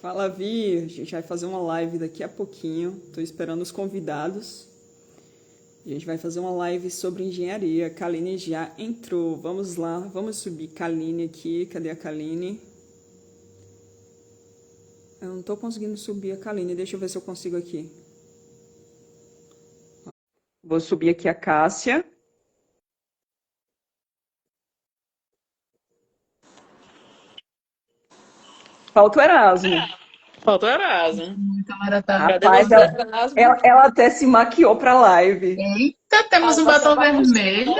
Fala, Vi. A gente vai fazer uma live daqui a pouquinho. Tô esperando os convidados. A gente vai fazer uma live sobre engenharia. A Kaline já entrou. Vamos lá, vamos subir Kaline aqui. Cadê a Kaline? Eu não tô conseguindo subir a Kaline. Deixa eu ver se eu consigo aqui. Vou subir aqui a Cássia. Falta o Erasmo. Falta o Erasmo. Câmera tá. Cadê Rapaz, você, ela, Erasmo? ela até se maquiou pra live. Eita, temos um batom vermelho.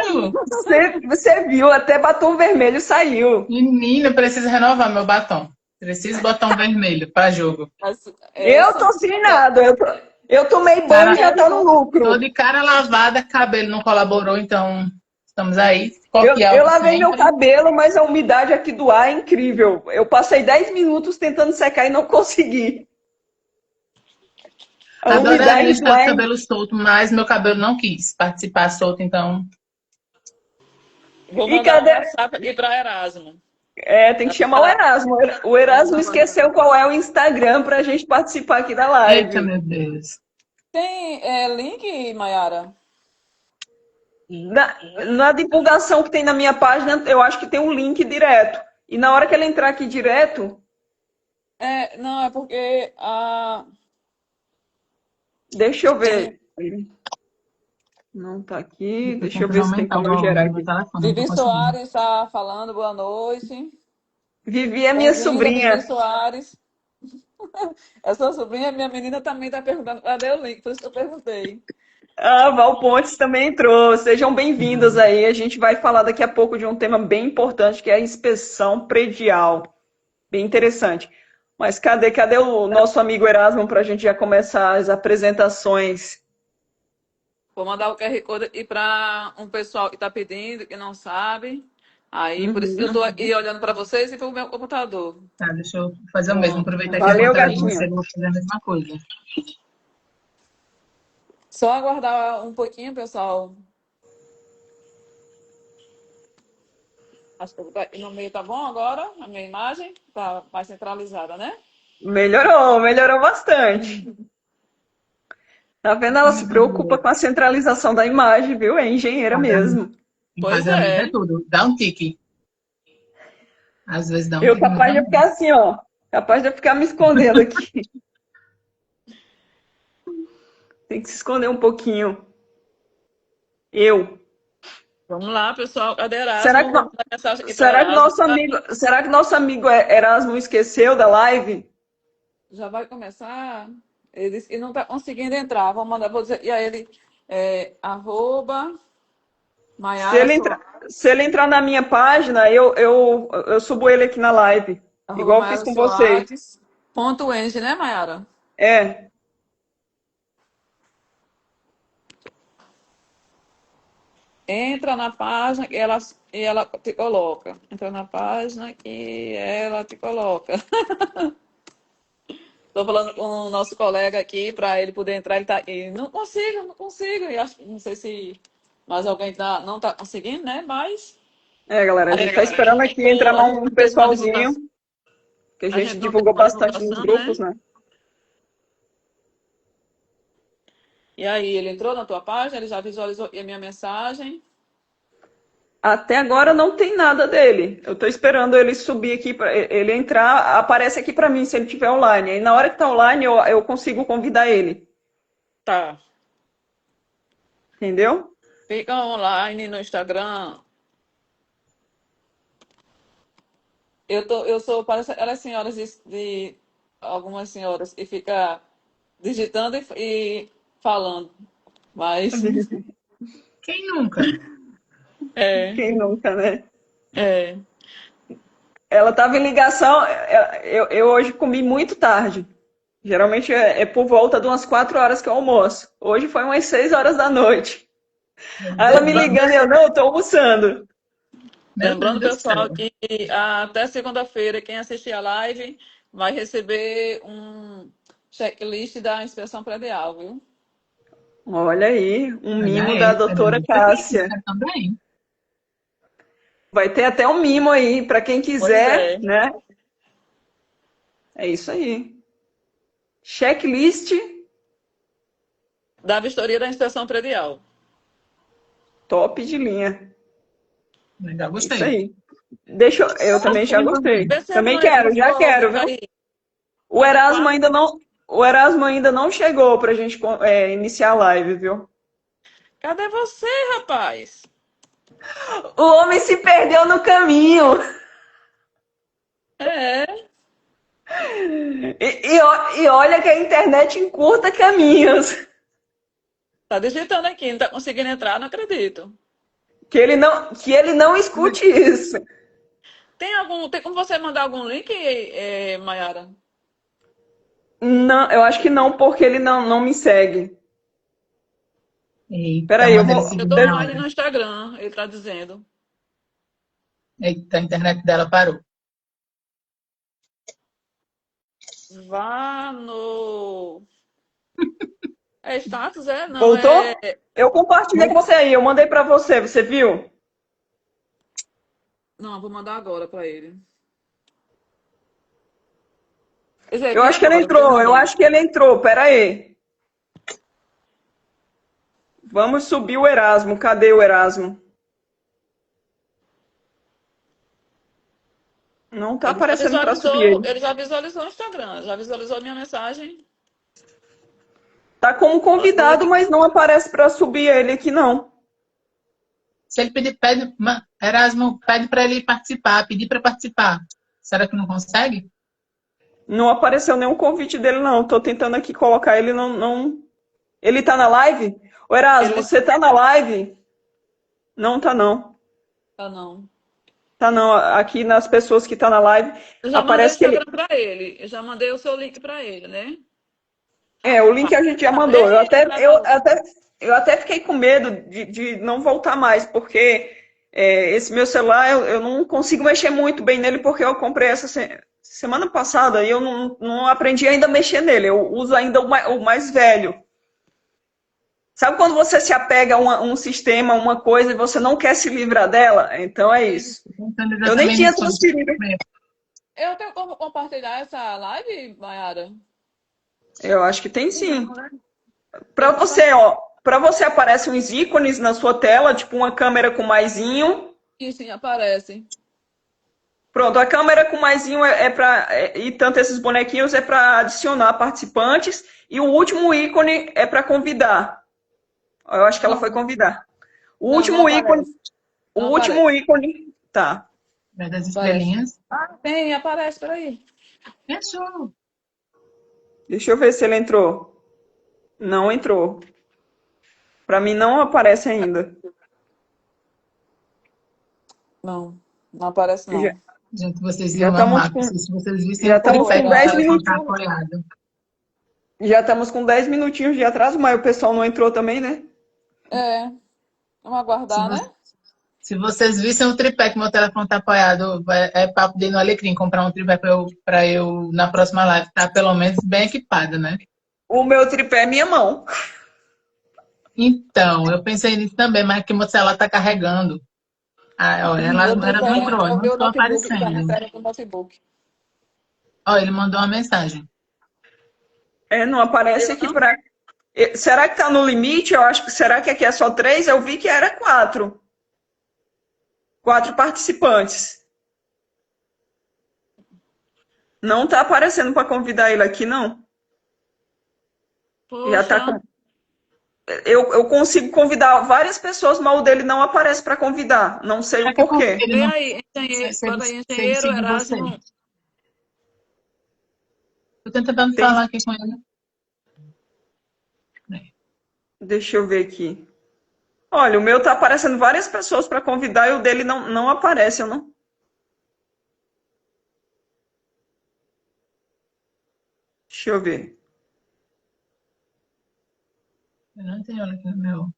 Você viu, até batom vermelho saiu. Menina, preciso renovar meu batom. Preciso botar um vermelho para jogo. Eu Essa, tô sem nada. Eu tomei banho e Cara, já tá no tô lucro. de cara lavada, cabelo não colaborou, então estamos aí. Coque Eu alto lavei meu sempre. cabelo, mas a umidade aqui do ar é incrível. Eu passei 10 minutos tentando secar e não consegui. A Adoraria umidade do estar ar de é... cabelo solto, mas meu cabelo não quis participar solto, então. vou E mandar um cadê? WhatsApp aqui para Erasmo. É, tem que chamar o Erasmo. O Vamos Erasmo esqueceu aguardar. qual é o Instagram pra gente participar aqui da Eita, live. meu Deus. Tem link, Mayara? Na divulgação que tem na minha página, eu acho que tem um link direto. E na hora que ele entrar aqui direto, Não, é porque deixa eu tem ver. Não tá aqui. Eu tô Deixa eu tentando ver se tem aumentar o como eu volume gerar do meu aqui. telefone, não tô Vivi conseguindo. Soares está falando, boa noite. Vivi é minha Bem-vinda, Vivi sobrinha. Soares. Essa sobrinha, minha menina, também está perguntando, cadê o link? Por isso que eu perguntei. A Val Pontes também entrou. Sejam bem-vindas aí. A gente vai falar daqui a pouco de um tema bem importante, que é a inspeção predial. Bem interessante. Mas cadê o nosso amigo Erasmo para a gente já começar as apresentações? Vou mandar o QR Code aqui para um pessoal que está pedindo, que não sabe. Aí, por isso que eu Uhum. estou aqui olhando para vocês e para o meu computador. Tá, deixa eu fazer o mesmo. Pronto. Aproveitar que Valeu, enquanto elas não gatinha. chegam, eu vou fazer a mesma coisa. Só aguardar um pouquinho, pessoal. Acho que eu vou botar aqui no meio, tá bom agora? A minha imagem tá mais centralizada, né? Melhorou bastante. Tá vendo? Ela se preocupa com a centralização da imagem, viu? É engenheira mesmo. Pois Enquadramento é é. tudo. Dá um tique. Às vezes dá um Eu tique no capaz de ficar grande. assim, ó. Capaz de eu ficar me escondendo aqui. Tem que se esconder um pouquinho. Eu. Vamos lá, pessoal. Cadê Será Erasmo? que, Vou mandar mensagem aqui para será que Erasmo. nosso amigo Erasmo esqueceu da live? Já vai começar? Ele disse que não está conseguindo entrar. Vou mandar, vou dizer, e aí ele arroba Se Maiara ele entrar, Soares, se ele entrar na minha página, eu subo ele aqui na live. arroba Igual eu fiz Maiara com vocês. Soares, ponto eng, né, Maiara? É. Entra na página e ela te coloca. Entra na página e ela te coloca. Estou falando com o nosso colega aqui para ele poder entrar. Ele tá aqui. Não consigo, não consigo. E não sei se mais alguém não está conseguindo, né? Mas É, galera, a gente tá galera, esperando aqui entrar a um gente fez uma pessoalzinho, divulgação. que a A gente gente não fez divulgou uma bastante nos divulgação, grupos, né? né? E aí, ele entrou na tua página, ele já visualizou aqui a minha mensagem. Até agora não tem nada dele. Eu tô esperando ele subir aqui, para ele entrar, aparece aqui para mim se ele estiver online. Aí na hora que tá online, eu consigo convidar ele. Tá. Entendeu? Fica online no Instagram. Eu sou, parece aquelas senhoras algumas senhoras que fica digitando e falando. Mas, Quem nunca? é, Quem nunca, né? é. Ela estava em ligação. Eu hoje comi muito tarde. Geralmente é por volta de umas 4 horas que eu almoço. Hoje foi umas 6 horas da noite. Aí ela me Vamos. ligando e eu, não, eu tô almoçando. Meu Deus Lembrando, do pessoal, céu. que até segunda-feira, quem assistir a live vai receber um checklist da inspeção predial, viu? Olha aí, um Olha mimo da aí, doutora muito Cássia. bem, também. Vai ter até um mimo aí para quem Pois quiser, é. né? É isso aí. Checklist Da vistoria da inspeção predial. top de linha. Legal, É isso gostei. aí. Eu também já gostei. Vê se Também harmoniza quero, nos já quero, códigos viu? aí. O Erasmo ainda não, o Erasmo ainda não chegou pra gente iniciar a live, viu? Cadê você, rapaz? O homem se perdeu no caminho. É, E olha que a internet encurta caminhos. tá digitando aqui, não tá conseguindo entrar, não acredito. Que ele não escute isso. Tem como você mandar algum link, Mayara? Não, eu acho que não, porque ele não me segue. Eita, Peraí, manda ele Eu seguir tô na online hora. no Instagram, ele tá dizendo. Eita, a internet dela parou. Vá no. É status, é? Não, Voltou? Eu compartilhei com você aí, eu mandei pra você, você viu? Não, eu vou mandar agora pra ele. Esse Eu aqui acho que ele agora, eu entrou, eu mandei. acho que ele entrou, peraí. Vamos subir o Erasmo, cadê o Erasmo? Não tá aparecendo pra subir ele. Ele já visualizou o Instagram, já visualizou a minha mensagem. Tá como convidado, Oi. mas não aparece pra subir ele aqui não. Se ele pedir, Erasmo, pede para ele participar, pedir para participar. Será que não consegue? Não apareceu nenhum convite dele não. Tô tentando aqui colocar ele não. Ele tá na live? Ô Erasmo, Ele você tá na live? Não tá não. tá não. Tá não. Aqui nas pessoas que tá na live, Eu já mandei o aparece que Instagram ele. pra ele. Eu já mandei o seu link pra ele, né? O link a gente já mandou. Eu até, Eita, eu até, eu até fiquei com medo de não voltar mais, porque esse meu celular eu não consigo mexer muito bem nele, porque eu comprei essa semana passada e eu não aprendi ainda a mexer nele. Eu uso ainda o mais velho. Sabe quando você se apega a um sistema, uma coisa, e você não quer se livrar dela? Então é isso. Pensando Eu nem exatamente tinha nisso. transferido. eu tenho como compartilhar essa live, Mayara? Eu acho que tem sim. Não, né? Eu Para vou você, ó, para você aparecem uns ícones na sua tela, tipo uma câmera com maisinho. sim, sim, aparece. Pronto, a câmera com maisinho é para e tanto esses bonequinhos é para adicionar participantes e o último ícone é para convidar. Eu acho que ela foi Não, convidar. O não último ícone, aparece. o Não último aparece. ícone, tá. Das Aparece. estrelinhas. Ah, tem, aparece, peraí. Fechou. Deixa eu ver se ele entrou. Não entrou. Para mim não aparece ainda. Não, não aparece Já, não. Gente, vocês já iam estamos amar. com Se vocês vissem já o estamos tripé com que meu 10 telefone tá minutinhos. apoiado. Já estamos com 10 minutinhos de atraso, mas o pessoal não entrou também, né? É, vamos Se, aguardar, vo- né? se vocês vissem o tripé que meu telefone tá apoiado, é papo de ir no Alecrim comprar um tripé para eu na próxima live estar pelo menos bem equipada, né? O meu tripé é minha mão. Então, eu pensei nisso também, mas que meu celular tá carregando. Ah, olha, ela, Meu ela não tripé entrou, é o não meu estou notebook, que tá na aparecendo. tela do notebook. Ó, ele mandou uma mensagem. Não aparece aqui Não? para. Será que está no limite? Eu acho que será que aqui é só 3? Eu vi que era 4. 4 participantes. Não está aparecendo para convidar ele aqui, não. Já Poxa, tá com. Eu consigo convidar várias pessoas, mas o dele não aparece para convidar. Não sei o Será que é porque porquê. ele vê não. aí, Se ele, bota aí, se ele engenheiro seguir você. Erasmo. Tô tentando Tem... falar aqui com ele. Deixa eu ver aqui. Olha, o meu tá aparecendo várias pessoas para convidar e o dele não aparece, eu não. Deixa eu ver. Eu não tenho ela aqui no meu.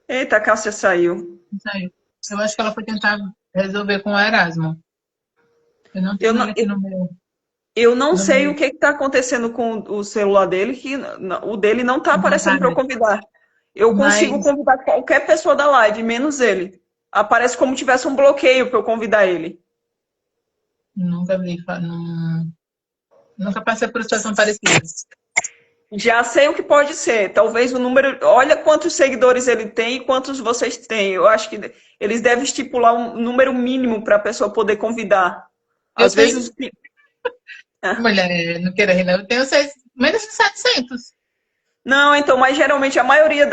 Eita, a Cássia saiu. Não saiu. Eu acho que ela foi tentar resolver com o Erasmo. Eu não Eu tenho não, ela aqui no meu. eu não No sei meu o que está acontecendo com o celular dele, que o dele não está não aparecendo para eu aparece. convidar. Eu consigo Mas convidar qualquer pessoa da live, menos ele. Aparece como tivesse um bloqueio para eu convidar ele. nunca vi. Não... Nunca passei por situação parecida. Já sei o que pode ser. Talvez o número. Olha quantos seguidores ele tem e quantos vocês têm. Eu acho que eles devem estipular um número mínimo para a pessoa poder convidar. Eu Às tenho, vezes. Ah, mulher, não queira rir, não. Eu tenho menos de 700. não, então, mas geralmente a maioria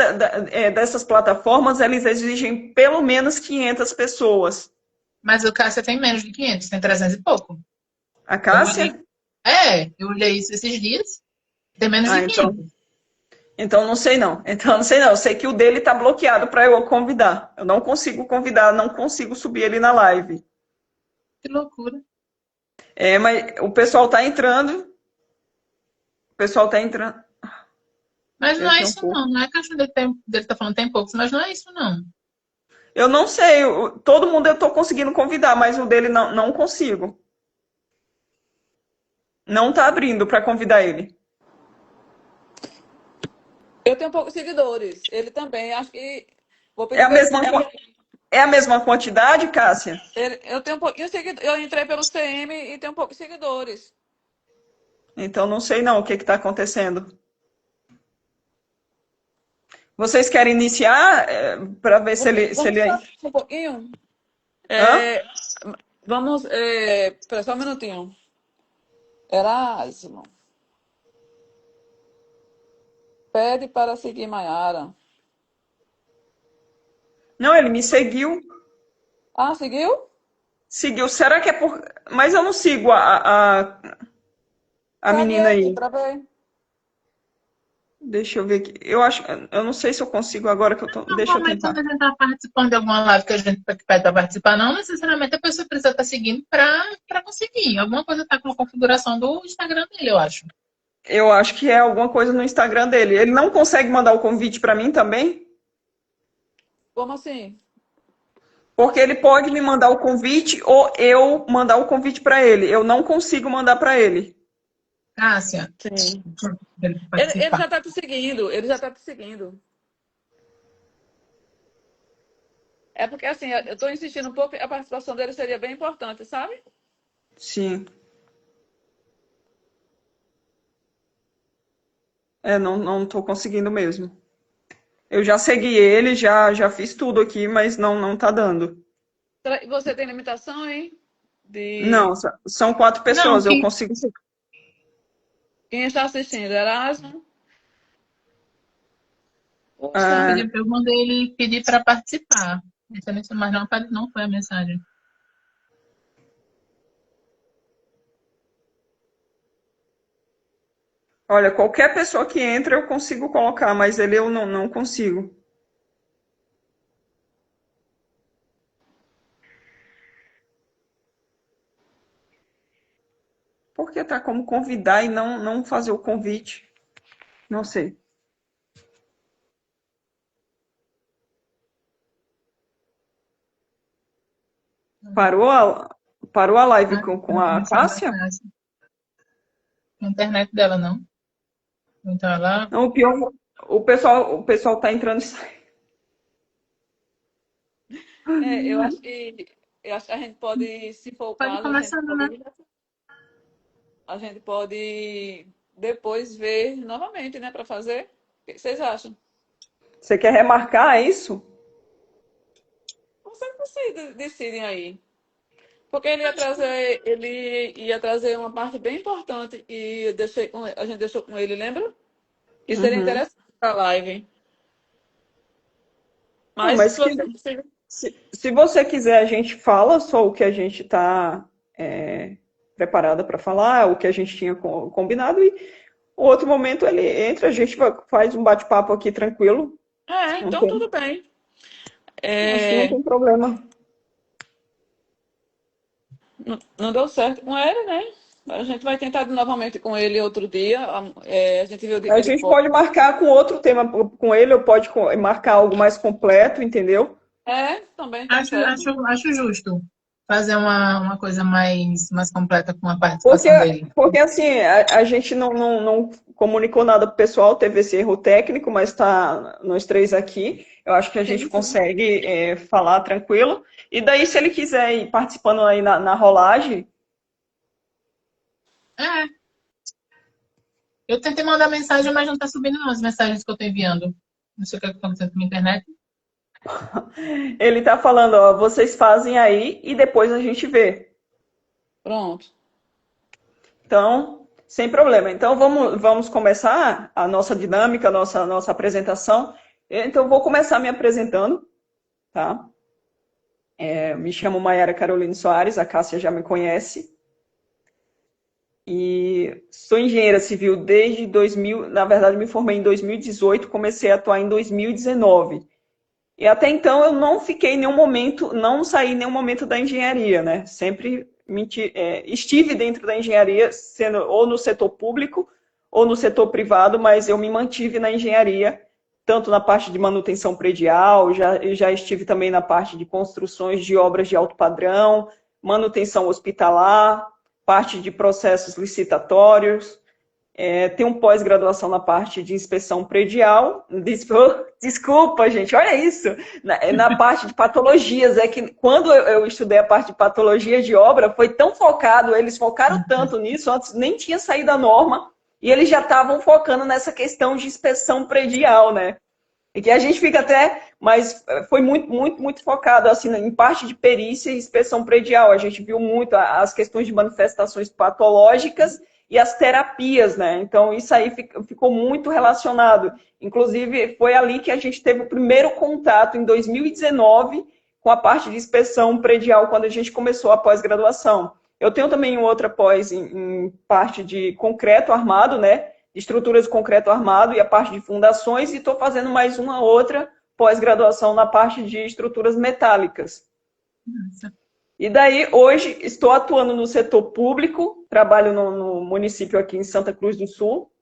dessas plataformas eles exigem pelo menos 500 pessoas. Mas o Cássia tem menos de 500, tem 300 e pouco. A Eu olhei. Cássia? Eu olhei isso esses dias, tem menos Ah, de então. 500. Então não sei não. Então não sei não. Eu sei que o dele está bloqueado para eu convidar. Eu não consigo convidar, não consigo subir ele na live. Que loucura. É, mas o pessoal está entrando. O pessoal está entrando. Mas não Eu é tenho um isso, pouco. não. Não é questão dele tá falando tem poucos, mas não é isso, não. Eu não sei. Todo mundo eu estou conseguindo convidar, mas o dele não consigo. Não está abrindo para convidar ele. Eu tenho poucos seguidores. Ele também. Acho que vou É pedir a para ele mesma, mandar. é a mesma quantidade, Cássia? Eu tenho um pouquinho de seguidores. Eu entrei pelo CM e tenho poucos seguidores. Então não sei não o que está acontecendo. Vocês querem iniciar para ver se ele, se Vamos ele. só um pouquinho? Hã? É, vamos. Espera só um minutinho. Erasmo. Pede para seguir Maiara. Não, ele me seguiu. Ah, seguiu? Seguiu. Será que é por. Mas eu não sigo a Segue menina ele aí. para ver. Deixa eu ver aqui. Eu acho. Eu não sei se eu consigo agora que eu tô. Deixa eu Normalmente, tentar. quando a gente está participando de alguma live que a gente que pede para participar, não necessariamente a pessoa precisa estar seguindo para conseguir. Alguma coisa está com a configuração do Instagram dele, eu acho. Eu acho que é alguma coisa no Instagram dele. Ele não consegue mandar o convite para mim também? Como assim? Porque ele pode me mandar o convite ou eu mandar o convite para ele. Eu não consigo mandar para ele. Cássia, Sim. ele Ele participar. já está te seguindo. Ele já está te seguindo. É porque, assim, eu estou insistindo um pouco, a participação dele seria bem importante, sabe? Sim. É, não tô conseguindo mesmo. Eu já segui ele, já fiz tudo aqui, mas não tá dando. Você tem limitação, hein? Não, De são 4 Não, pessoas, eu consigo. quem está assistindo? Erasmo? Poxa, Ah, eu mandei ele pedir para participar. Mas não foi a mensagem. olha, qualquer pessoa que entra eu consigo colocar, mas ele eu não consigo. Por que tá como convidar e não fazer o convite? Não sei. Parou parou a live Ah, com não, a mensagem da Cássia? Cássia. A internet dela não. Então ela Não, o pior, o pessoal tá entrando e saindo. eu acho que a gente pode, se for o pode caso, começando, né? a gente pode depois ver novamente, né, para fazer. O que vocês acham? Você quer remarcar isso? Vocês decidem aí. Porque ele ia trazer uma parte bem importante e a gente deixou com ele, lembra? Que seria Uhum. interessante para a live. Não, Mas mas se que, você conseguir. se você quiser, a gente fala só o que a gente está preparada para falar, o que a gente tinha combinado, e o outro momento ele entra, a gente faz um bate-papo aqui tranquilo. Não Então tem, tudo bem. acho que não É, tem problema. não deu certo com ele, né? A gente vai tentar novamente com ele outro dia. A gente viu o dia que A ele gente pode. pode marcar com outro tema com ele, ou pode marcar algo mais completo, entendeu? Também tá certo. Acho justo fazer uma coisa mais completa com a Porque, participação dele. porque assim, a gente não comunicou nada pro pessoal, teve esse erro técnico, mas está nós três aqui. Eu acho que a gente Sim, sim. consegue falar tranquilo. E daí, se ele quiser ir participando aí na rolagem, É, Eu tentei mandar mensagem, mas não está subindo não, as mensagens que eu estou enviando. Não sei o que está acontecendo com a minha internet. Ele está falando, ó, vocês fazem aí e depois a gente vê. Pronto. Então, sem problema. Então, vamos começar a nossa dinâmica, a nossa apresentação. Então, eu vou começar me apresentando, tá? Me chamo Maiara Caroline Soares, a Cássia já me conhece. E sou engenheira civil desde 2000, na verdade me formei em 2018, comecei a atuar em 2019. E até então eu não fiquei em nenhum momento, não saí em nenhum momento da engenharia, né? Sempre estive dentro da engenharia, sendo ou no setor público ou no setor privado, mas eu me mantive na engenharia, tanto na parte de manutenção predial, já estive também na parte de construções de obras de alto padrão, manutenção hospitalar, parte de processos licitatórios, tem um pós-graduação na parte de inspeção predial. Desculpa, gente, olha isso. Na parte de patologias, é que quando eu estudei a parte de patologia de obra, foi tão focado, eles focaram tanto nisso, antes nem tinha saído a norma, e eles já estavam focando nessa questão de inspeção predial, né? E que a gente fica até, mas foi muito focado assim, em parte de perícia e inspeção predial. A gente viu muito as questões de manifestações patológicas e as terapias, né? Então, isso aí ficou muito relacionado. Inclusive, foi ali que a gente teve o primeiro contato, em 2019, com a parte de inspeção predial, quando a gente começou a pós-graduação. Eu tenho também outra pós em parte de concreto armado, né? Estruturas de concreto armado e a parte de fundações, e estou fazendo mais uma outra pós-graduação na parte de estruturas metálicas. Nossa. E daí, hoje, estou atuando no setor público, trabalho no município aqui em Santa Cruz do Sul,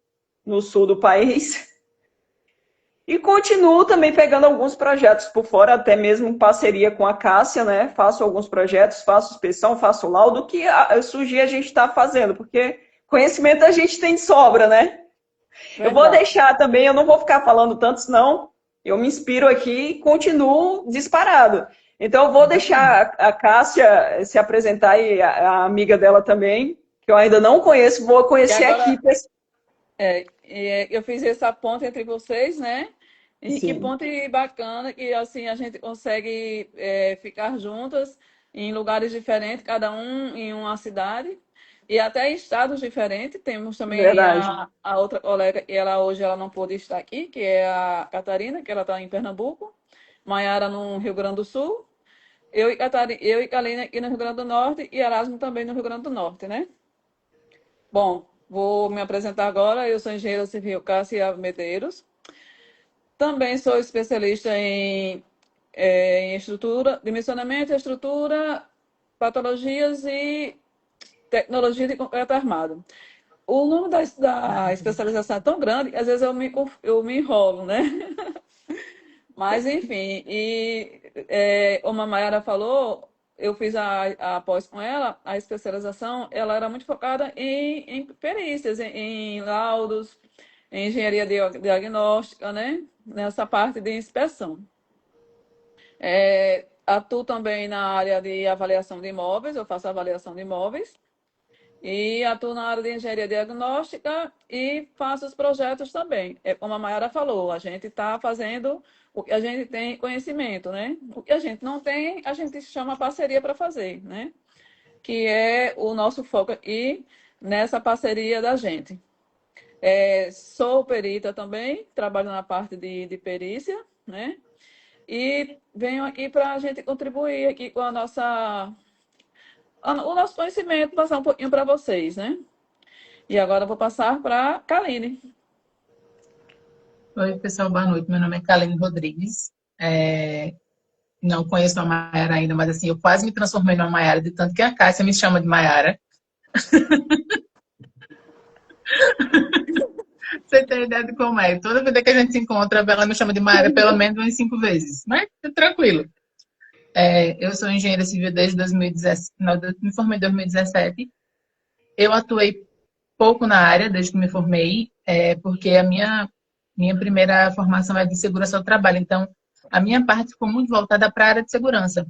no sul do país, e continuo também pegando alguns projetos por fora, até mesmo em parceria com a Cássia, né? Faço alguns projetos, faço inspeção, faço laudo, que surgir a gente está fazendo, porque conhecimento a gente tem de sobra, né? Verdade. Eu vou deixar também, eu não vou ficar falando tanto, senão eu me inspiro aqui e continuo disparado. Então, eu vou deixar a Cássia se apresentar e a amiga dela também, que eu ainda não conheço, vou conhecer agora, aqui. eu fiz essa ponte entre vocês, né? E que Sim, ponte bacana que assim a gente consegue ficar juntas em lugares diferentes, cada um em uma cidade e até em estados diferentes. Temos também verdade. a outra colega, e hoje ela não pôde estar aqui, que é a Catarina, que ela está em Pernambuco, Maiara no Rio Grande do Sul, eu e Kalina aqui no Rio Grande do Norte e Erasmo também no Rio Grande do Norte, né? Bom, vou me apresentar agora. Eu sou engenheira civil Cássia Medeiros. Também sou especialista em estrutura, dimensionamento, estrutura, patologias e tecnologia de concreto armado. O nome da especialização é tão grande que às vezes eu me enrolo, né? Mas, enfim, como a Mayara falou, eu fiz a pós com ela, a especialização, ela era muito focada em perícias, em laudos, em engenharia diagnóstica, né? Nessa parte de inspeção. Atuo também na área de avaliação de imóveis, eu faço avaliação de imóveis. E atuo na área de engenharia diagnóstica e faço os projetos também. Como a Mayara falou, a gente está fazendo o que a gente tem conhecimento, né? O que a gente não tem, a gente chama parceria para fazer, né? Que é o nosso foco aqui nessa parceria da gente. Sou perita também, trabalho na parte de perícia, né? E venho aqui para a gente contribuir aqui com o nosso conhecimento, passar um pouquinho para vocês, né? E agora eu vou passar para a Kaline. Oi, pessoal, boa noite. Meu nome é Kaline Rodrigues. Não conheço a Maiara ainda, mas assim, eu quase me transformei numa Maiara, de tanto que a Cássia me chama de Maiara. Você tem ideia de como é? Toda vida que a gente se encontra, ela me chama de Maiara pelo menos umas 5 vezes. Mas é tranquilo. Eu sou engenheira civil desde 2017, me formei em 2017. Eu atuei pouco na área desde que me formei, porque a minha primeira formação é de segurança do trabalho. Então, a minha parte ficou muito voltada para a área de segurança.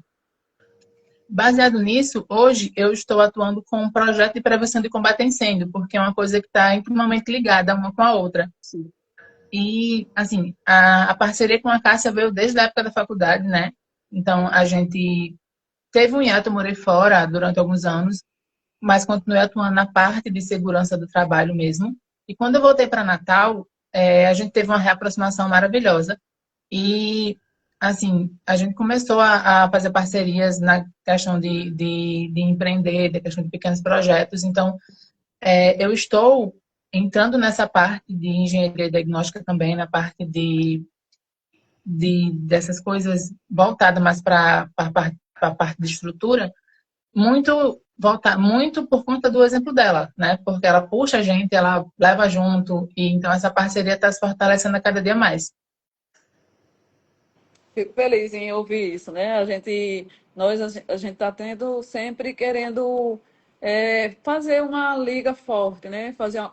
baseado nisso, hoje eu estou atuando com um projeto de prevenção de combate a incêndio, porque é uma coisa que está intimamente ligada uma com a outra. Sim. E, assim, a parceria com a Cássia veio desde a época da faculdade, né? Então, a gente teve um hiato, eu morei fora durante alguns anos, mas continuei atuando na parte de segurança do trabalho mesmo. E quando eu voltei para Natal, a gente teve uma reaproximação maravilhosa. E, assim, a gente começou a fazer parcerias na questão de empreender, da questão de pequenos projetos. Então, eu estou entrando nessa parte de engenharia diagnóstica também, na parte dessas coisas voltadas mais para a parte de estrutura, muito por conta do exemplo dela, né? Porque ela puxa a gente, ela leva junto, e então essa parceria está se fortalecendo a cada dia mais. Fico feliz em ouvir isso, né? A gente está tendo sempre querendo fazer uma liga forte, né? Fazer Sim,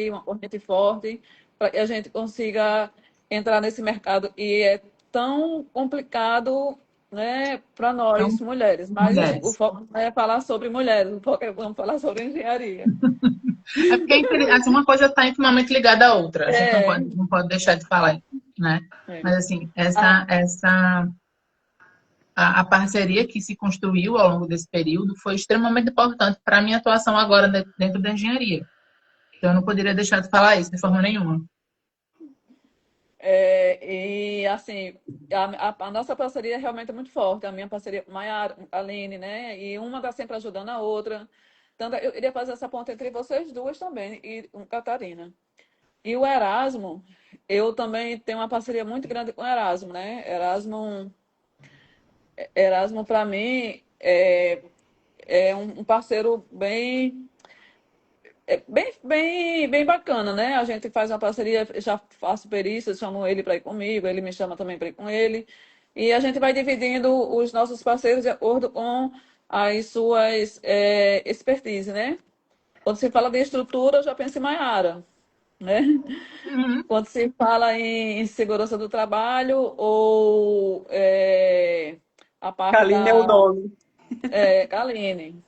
uma corrente forte, para que a gente consiga entrar nesse mercado. E é tão complicado, né, para então, nós mulheres. Mas o mulheres. foco não é falar sobre mulheres, o foco é vamos falar sobre engenharia. É porque assim, uma coisa está intimamente ligada à outra. A gente É, não pode deixar de falar, né? é. Mas assim, Ah, a parceria que se construiu ao longo desse período foi extremamente importante para a minha atuação agora dentro da engenharia. Então, eu não poderia deixar de falar isso de forma nenhuma. E assim, a nossa parceria é realmente muito forte. A minha parceria com Maiara, Aline, né? E uma está sempre ajudando a outra. Tanto, eu queria fazer essa ponte entre vocês duas também, e com Catarina. E o Erasmo, eu também tenho uma parceria muito grande com o Erasmo, né? Erasmo para mim, é um parceiro bem bacana, né? A gente faz uma parceria, já faço perícias, chamo ele para ir comigo, ele me chama também para ir com ele. E a gente vai dividindo os nossos parceiros de acordo com as suas expertise, né? Quando se fala de estrutura, eu já penso em Maiara, né? Uhum. Quando se fala em segurança do trabalho ou a parte Kaline é o da nome. Aline.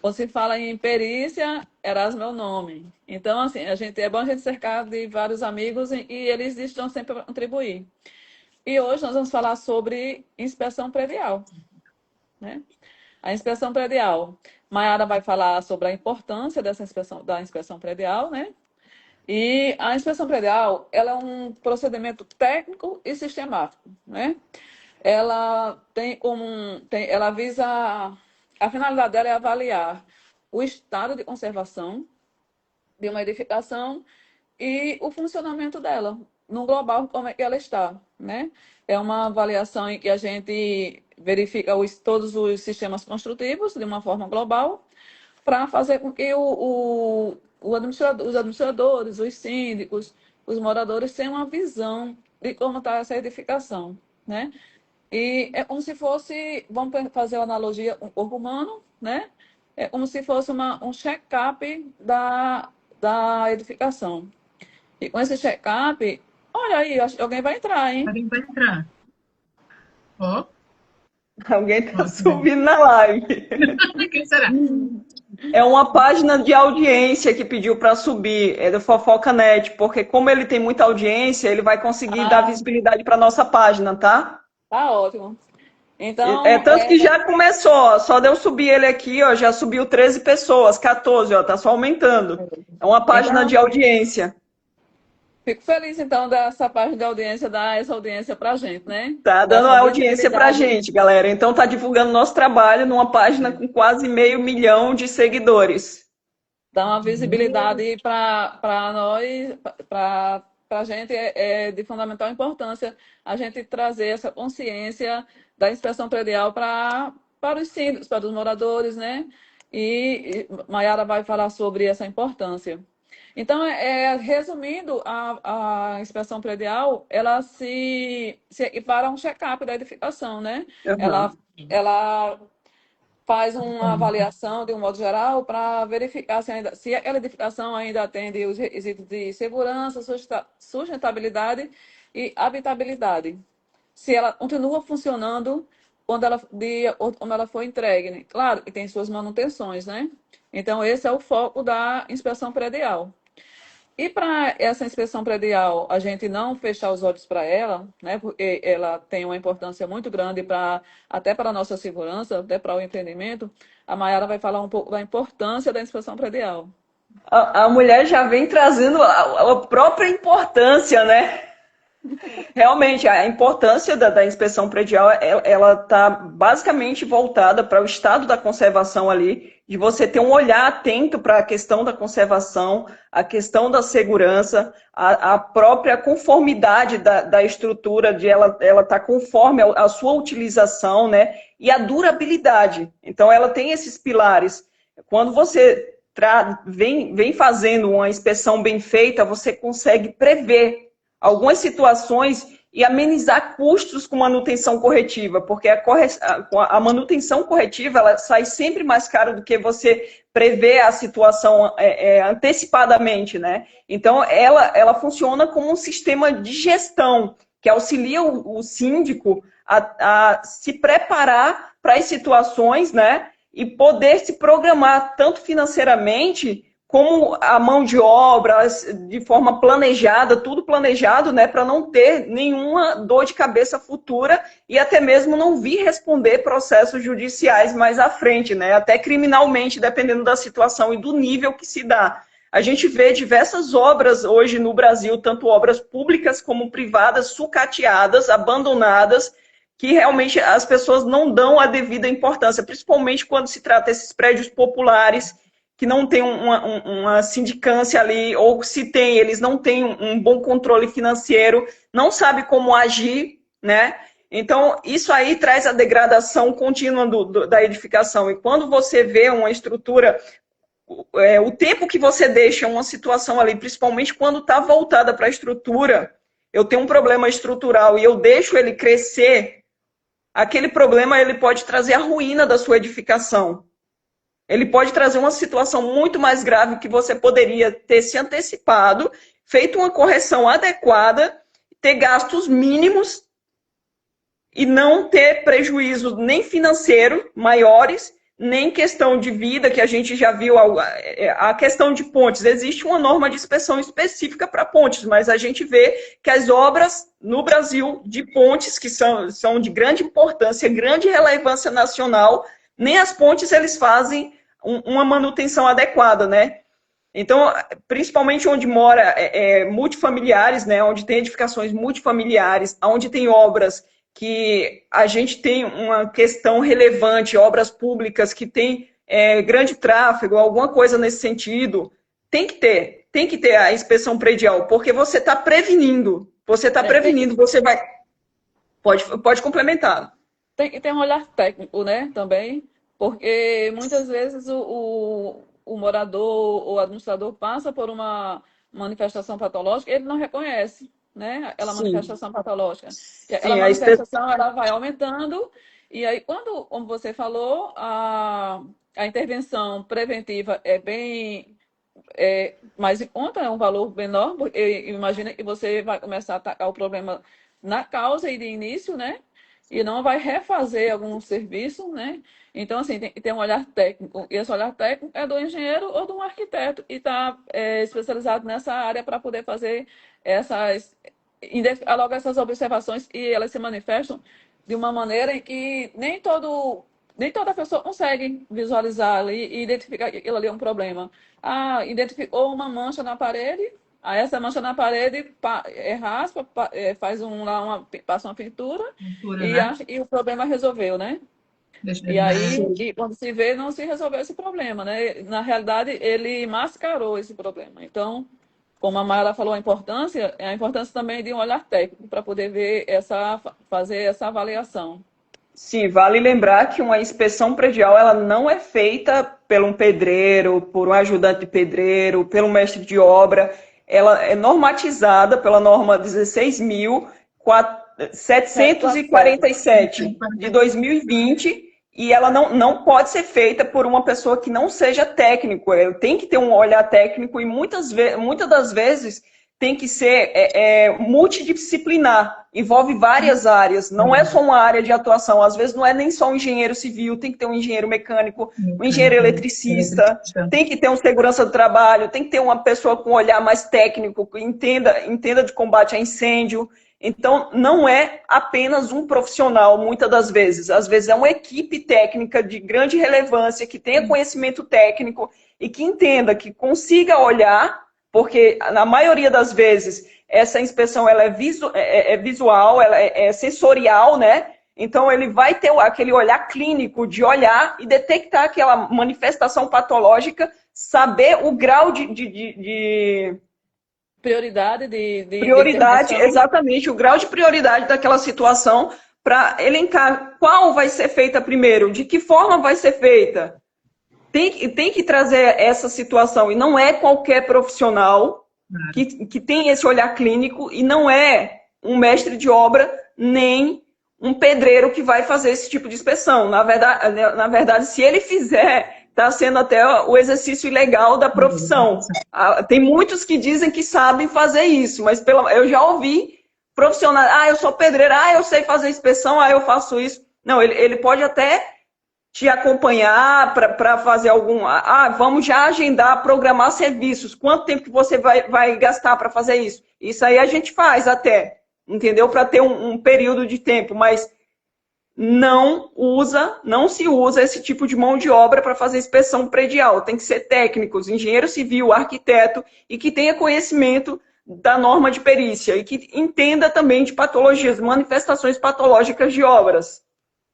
Quando se fala em perícia, Erasmo é o nome. Então, assim, é bom a gente cercar de vários amigos e eles estão sempre para contribuir. E hoje nós vamos falar sobre inspeção predial, né? A inspeção predial. Maiara vai falar sobre a importância da inspeção predial, né? E a inspeção predial, ela é um procedimento técnico e sistemático, né? Ela ela visa, a finalidade dela é avaliar o estado de conservação de uma edificação e o funcionamento dela, no global, como é que ela está, né? É uma avaliação em que a gente verifica todos os sistemas construtivos de uma forma global para fazer com que os administradores, os síndicos, os moradores tenham uma visão de como está essa edificação, né? E é como se fosse, vamos fazer uma analogia com o corpo humano, né? É como se fosse um check-up da edificação. E com esse check-up, olha aí, acho que alguém vai entrar, hein? Alguém vai entrar. Ó, Alguém está ó, que bem. subindo na live. Quem será? É uma página de audiência que pediu para subir, é do Fofoca Net, porque como ele tem muita audiência, ele vai conseguir dar Ah, visibilidade para nossa página, tá? tá ótimo. É Então, tanto que já começou, ó, só de eu subir ele aqui, ó, já subiu 13 pessoas, 14, ó, tá só aumentando. É uma página de então, audiência. fico feliz então dessa parte de audiência, dar essa audiência pra gente, né? Tá Dar dando essa audiência pra visibilidade, gente, galera. Então tá divulgando nosso trabalho numa página com quase meio milhão de seguidores. dar uma visibilidade para nós, para a gente é de fundamental importância a gente trazer essa consciência da inspeção predial para os síndicos, para os moradores, né? E Maiara vai falar sobre essa importância. Então, resumindo, a inspeção predial, ela se equipara a um check-up da edificação, né? Ela, Aham. ela faz uma avaliação de um modo geral para verificar se aquela edificação ainda atende os requisitos de segurança, sustentabilidade e habitabilidade. Se ela continua funcionando como ela foi entregue, né? Claro, e tem suas manutenções, né? Então, esse é o foco da inspeção predial. E para essa inspeção predial, a gente não fechar os olhos para ela, né? Porque ela tem uma importância muito grande até para a nossa segurança, até para o entendimento. A Mayara vai falar um pouco da importância da inspeção predial. A mulher já vem trazendo a própria importância, né? Realmente, a importância da inspeção predial, ela está basicamente voltada para o estado da conservação ali, de você ter um olhar atento para a questão da conservação, a questão da segurança, a própria conformidade da estrutura, de ela estar conforme a sua utilização, né? E a durabilidade. Então, ela tem esses pilares. Quando você vem fazendo uma inspeção bem feita, você consegue prever algumas situações e amenizar custos com manutenção corretiva, porque a manutenção corretiva ela sai sempre mais caro do que você prever a situação antecipadamente, né? Então, ela funciona como um sistema de gestão que auxilia o síndico a se preparar para as situações, né? E poder se programar tanto financeiramente como a mão de obra, de forma planejada, tudo planejado, né, para não ter nenhuma dor de cabeça futura e até mesmo não vir responder processos judiciais mais à frente, né, até criminalmente, dependendo da situação e do nível que se dá. A gente vê diversas obras hoje no Brasil, tanto obras públicas como privadas, sucateadas, abandonadas, que realmente as pessoas não dão a devida importância, principalmente quando se trata desses prédios populares, que não tem uma sindicância ali, ou se tem, eles não têm um bom controle financeiro, não sabe como agir, né? Então, isso aí traz a degradação contínua da edificação. E quando você vê uma estrutura, o tempo que você deixa uma situação ali, principalmente quando está voltada para a estrutura, eu tenho um problema estrutural e eu deixo ele crescer, aquele problema ele pode trazer a ruína da sua edificação. Ele pode trazer uma situação muito mais grave que você poderia ter se antecipado, feito uma correção adequada, ter gastos mínimos e não ter prejuízo nem financeiro maiores, nem questão de vida, que a gente já viu a questão de pontes. Existe uma norma de inspeção específica para pontes, mas a gente vê que as obras no Brasil de pontes, que são de grande importância, grande relevância nacional, nem as pontes eles fazem uma manutenção adequada, né? Então, principalmente onde mora multifamiliares, né? Onde tem edificações multifamiliares, onde tem obras que a gente tem uma questão relevante, obras públicas que tem grande tráfego, alguma coisa nesse sentido, tem que ter a inspeção predial, porque você está prevenindo, você vai... Pode complementar. Tem que ter um olhar técnico, né, também, porque muitas vezes o morador ou administrador passa por uma manifestação patológica, ele não reconhece, né, aquela Sim. manifestação patológica. E aquela Sim, manifestação ela vai aumentando, e aí quando, como você falou, a intervenção preventiva é bem mais em conta, é um valor menor, porque imagina que você vai começar a atacar o problema na causa e de início, né? E não vai refazer algum serviço, né? Então, assim, tem que ter um olhar técnico. E esse olhar técnico é do engenheiro ou do arquiteto e está especializado nessa área para poder fazer logo essas observações e elas se manifestam de uma maneira em que nem toda pessoa consegue visualizar ali e identificar que aquilo ali é um problema. Identificou uma mancha na parede, essa mancha na parede raspa, passa uma pintura e, né? e o problema resolveu, né? E aí, quando se vê, não se resolveu esse problema, né? Na realidade, ele mascarou esse problema. Então, como a Mayra falou, a importância também de um olhar técnico para poder fazer essa avaliação. Sim, vale lembrar que uma inspeção predial ela não é feita por um pedreiro, por um ajudante de pedreiro, pelo mestre de obra. Ela é normatizada pela norma 16.747 de 2020 e ela não pode ser feita por uma pessoa que não seja técnico. Tem que ter um olhar técnico e muitas das vezes tem que ser multidisciplinar, envolve várias áreas, não é só uma área de atuação, às vezes não é nem só um engenheiro civil, tem que ter um engenheiro mecânico, um engenheiro eletricista, tem que ter um segurança do trabalho, tem que ter uma pessoa com um olhar mais técnico, que entenda de combate a incêndio. Então, não é apenas um profissional, muitas das vezes. Às vezes é uma equipe técnica de grande relevância, que tenha conhecimento técnico e que entenda, que consiga olhar, porque na maioria das vezes essa inspeção ela é visual, ela é sensorial, né? Então, ele vai ter aquele olhar clínico de olhar e detectar aquela manifestação patológica, saber o grau de Prioridade de prioridade, intervenção. exatamente, o grau de prioridade daquela situação para elencar qual vai ser feita primeiro, de que forma vai ser feita. Tem que trazer essa situação, e não é qualquer profissional que tem esse olhar clínico, e não é um mestre de obra, nem um pedreiro que vai fazer esse tipo de inspeção. Na verdade, se ele fizer, está sendo até o exercício ilegal da profissão. Tem muitos que dizem que sabem fazer isso, mas eu já ouvi profissionais, eu sou pedreiro, eu sei fazer inspeção, eu faço isso. Não, ele pode até te acompanhar para fazer vamos já agendar, programar serviços. Quanto tempo que você vai gastar para fazer isso? Isso aí a gente faz até, entendeu? Para ter um período de tempo, mas não se usa esse tipo de mão de obra para fazer inspeção predial. Tem que ser técnicos, engenheiro civil, arquiteto, e que tenha conhecimento da norma de perícia e que entenda também de patologias, manifestações patológicas de obras.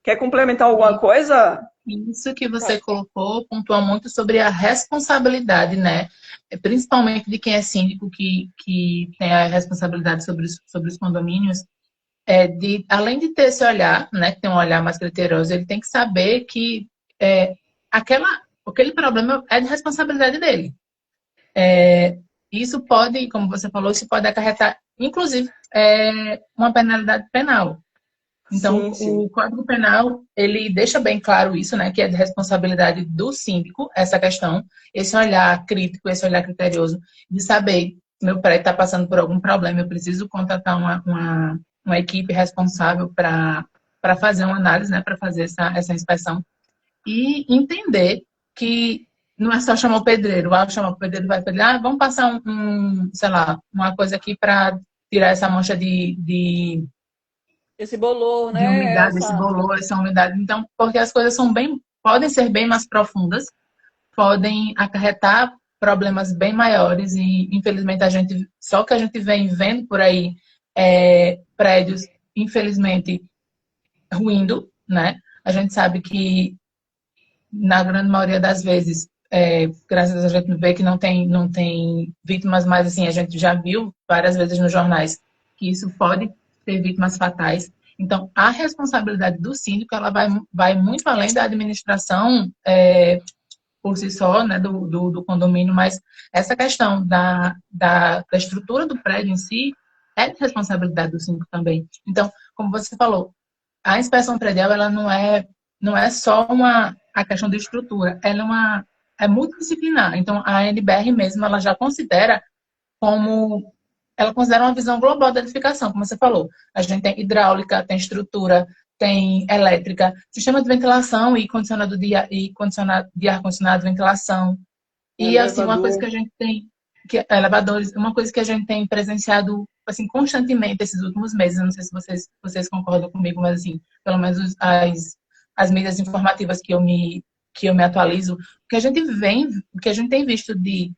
Quer complementar alguma coisa? Isso que você colocou pontua muito sobre a responsabilidade, né? Principalmente de quem é síndico, que tem a responsabilidade sobre os condomínios, além de ter esse olhar, né, que tem um olhar mais criterioso, ele tem que saber que aquele problema é de responsabilidade dele. Isso pode, como você falou, isso pode acarretar, inclusive, uma penalidade penal. Então, sim. O Código Penal, ele deixa bem claro isso, né, que é de responsabilidade do síndico, essa questão, esse olhar crítico, esse olhar criterioso, de saber, meu prédio está passando por algum problema, eu preciso contratar uma equipe responsável para fazer uma análise, né, para fazer essa inspeção, e entender que não é só chamar o pedreiro, chamar o pedreiro vai pedir, vamos passar sei lá, uma coisa aqui para tirar essa mancha de Esse bolor, de né? umidade, esse bolor, essa umidade. Então, porque as coisas podem ser bem mais profundas, podem acarretar problemas bem maiores e, infelizmente, só que a gente vem vendo por aí prédios, infelizmente, ruindo, né? A gente sabe que, na grande maioria das vezes, graças a Deus, a gente vê que não tem vítimas, mas, assim, a gente já viu várias vezes nos jornais que isso pode ter vítimas fatais. Então, a responsabilidade do síndico, ela vai muito além da administração por si só, né, do condomínio, mas essa questão da estrutura do prédio em si é de responsabilidade do síndico também. Então, como você falou, a inspeção predial, ela não é só a questão de estrutura, ela é multidisciplinar. Então, a ANBR mesmo, ela já considera ela considera uma visão global da edificação, como você falou. A gente tem hidráulica, tem estrutura, tem elétrica, sistema de ventilação e condicionado de ar-condicionado, ventilação. E, assim, uma coisa que a gente tem, elevadores, uma coisa que a gente tem presenciado, assim, constantemente esses últimos meses, eu não sei se vocês concordam comigo, mas, assim, pelo menos as mídias informativas que eu me atualizo, o que a gente tem visto de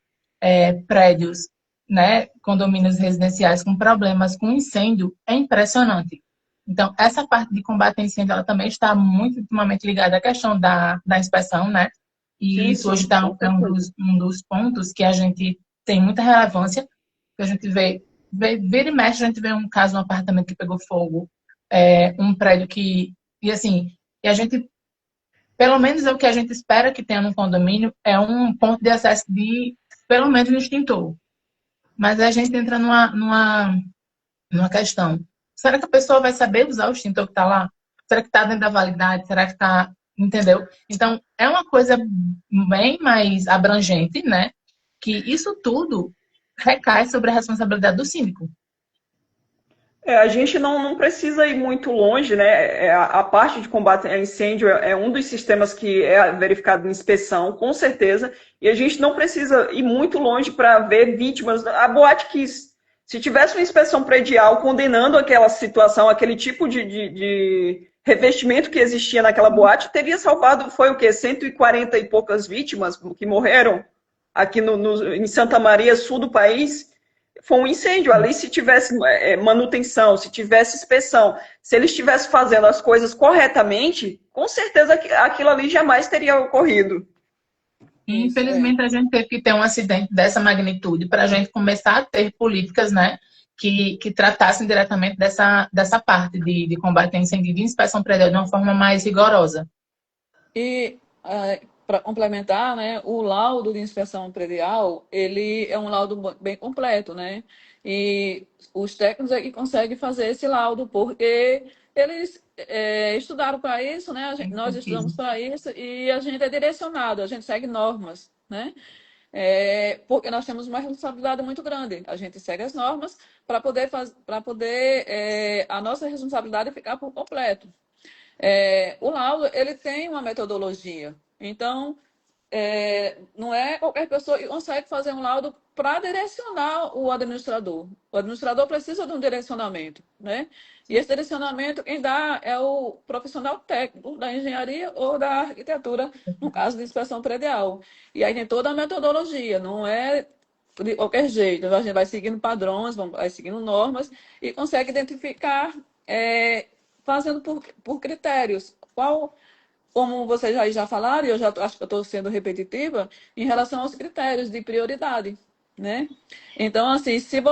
prédios, né, condomínios residenciais com problemas com incêndio é impressionante. Então, essa parte de combate a incêndio, ela também está muito intimamente ligada à questão da inspeção, né? E isso hoje está um dos pontos que a gente tem muita relevância, que a gente vira e mexe, a gente vê um caso, um apartamento que pegou fogo, um prédio e a gente, pelo menos é o que a gente espera que tenha num condomínio, é um ponto de acesso pelo menos, um extintor. Mas a gente entra numa questão. Será que a pessoa vai saber usar o extintor que está lá? Será que está dentro da validade? Será que está... Entendeu? Então, é uma coisa bem mais abrangente, né? Que isso tudo recai sobre a responsabilidade do síndico. A gente não precisa ir muito longe, né? A parte de combate a incêndio é um dos sistemas que é verificado em inspeção, com certeza, e a gente não precisa ir muito longe para ver vítimas. A Boate Kiss, se tivesse uma inspeção predial condenando aquela situação, aquele tipo de revestimento que existia naquela boate, teria salvado, foi o quê? 140 e poucas vítimas que morreram aqui em Santa Maria, sul do país. Foi um incêndio. Ali, se tivesse manutenção, se tivesse inspeção, se eles estivessem fazendo as coisas corretamente, com certeza aquilo ali jamais teria ocorrido. E, infelizmente, a gente teve que ter um acidente dessa magnitude para a gente começar a ter políticas, né, que tratassem diretamente dessa parte de combate a incêndio e de inspeção predial de uma forma mais rigorosa. E para complementar, né, o laudo de inspeção predial, ele é um laudo bem completo, né? E os técnicos é que conseguem fazer esse laudo, porque eles estudaram para isso, né? Nós estudamos para isso e a gente é direcionado, a gente segue normas, né? Porque nós temos uma responsabilidade muito grande. A gente segue as normas para poder a nossa responsabilidade ficar por completo. O laudo, ele tem uma metodologia. Então, não é qualquer pessoa que consegue fazer um laudo para direcionar o administrador. O administrador precisa de um direcionamento, né? E esse direcionamento quem dá é o profissional técnico da engenharia ou da arquitetura, no caso de inspeção predial. E aí tem toda a metodologia, não é de qualquer jeito. A gente vai seguindo padrões, vai seguindo normas e consegue identificar, fazendo por critérios. Como vocês já falaram, e eu já acho que eu estou sendo repetitiva, em relação aos critérios de prioridade, né? Então, assim, se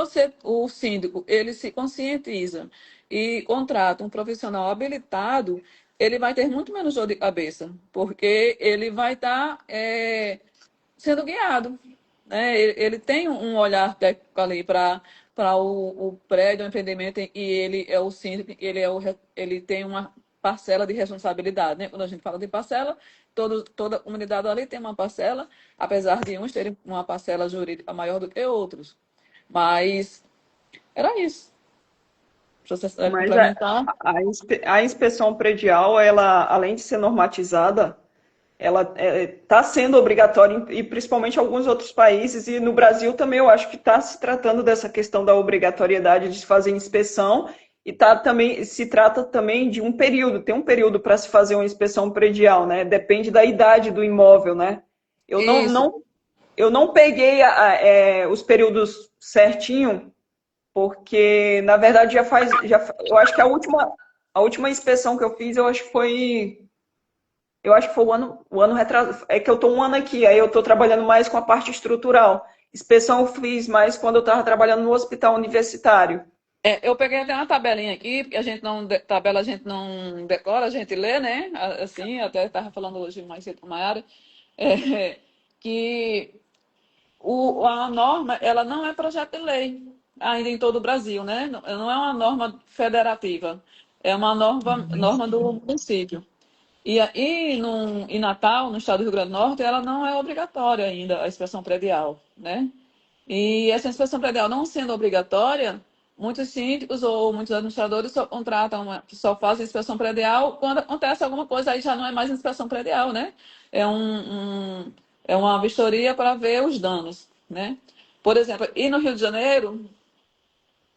o síndico, ele se conscientiza e contrata um profissional habilitado, ele vai ter muito menos dor de cabeça, porque ele vai estar sendo guiado, né? Ele tem um olhar técnico ali para o prédio, o empreendimento, e ele é o síndico, ele tem uma parcela de responsabilidade, né? Quando a gente fala de parcela, toda a comunidade ali tem uma parcela, apesar de uns terem uma parcela jurídica maior do que outros. Mas era isso. Para você Mas complementar. a inspeção predial, ela, além de ser normatizada, ela está sendo obrigatória, e principalmente em alguns outros países, e no Brasil também eu acho que está se tratando dessa questão da obrigatoriedade de se fazer inspeção, e se trata também de um período, tem um período para se fazer uma inspeção predial, né? Depende da idade do imóvel, né? Eu Isso. eu não peguei os períodos certinho, porque na verdade eu acho que a última inspeção que eu fiz, eu acho que foi o ano retrasado. É que eu estou um ano aqui, aí eu estou trabalhando mais com a parte estrutural. Inspeção eu fiz mais quando eu estava trabalhando no hospital universitário. Eu peguei até uma tabelinha aqui, porque tabela a gente não decora, a gente lê, né? Assim, até estava falando hoje mais cedo com a Mayara, que a norma, ela não é projeto de lei, ainda em todo o Brasil, né? Não é uma norma federativa, é uma norma do município. E aí, em Natal, no estado do Rio Grande do Norte, ela não é obrigatória ainda, a inspeção predial, né? E essa inspeção predial não sendo obrigatória, muitos síndicos ou muitos administradores só contratam, só fazem inspeção predial quando acontece alguma coisa, aí já não é mais inspeção predial, né? É uma vistoria para ver os danos, né? Por exemplo, e no Rio de Janeiro,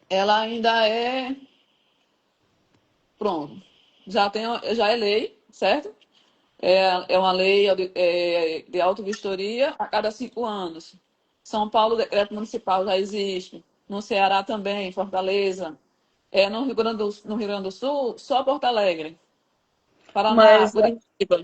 ela ainda é... Pronto. Já é lei, certo? É uma lei de autovistoria a cada 5 anos. São Paulo, o decreto municipal já existe. No Ceará também, Fortaleza. No Rio Grande do Sul, só Porto Alegre. Paraná, Mas Curitiba.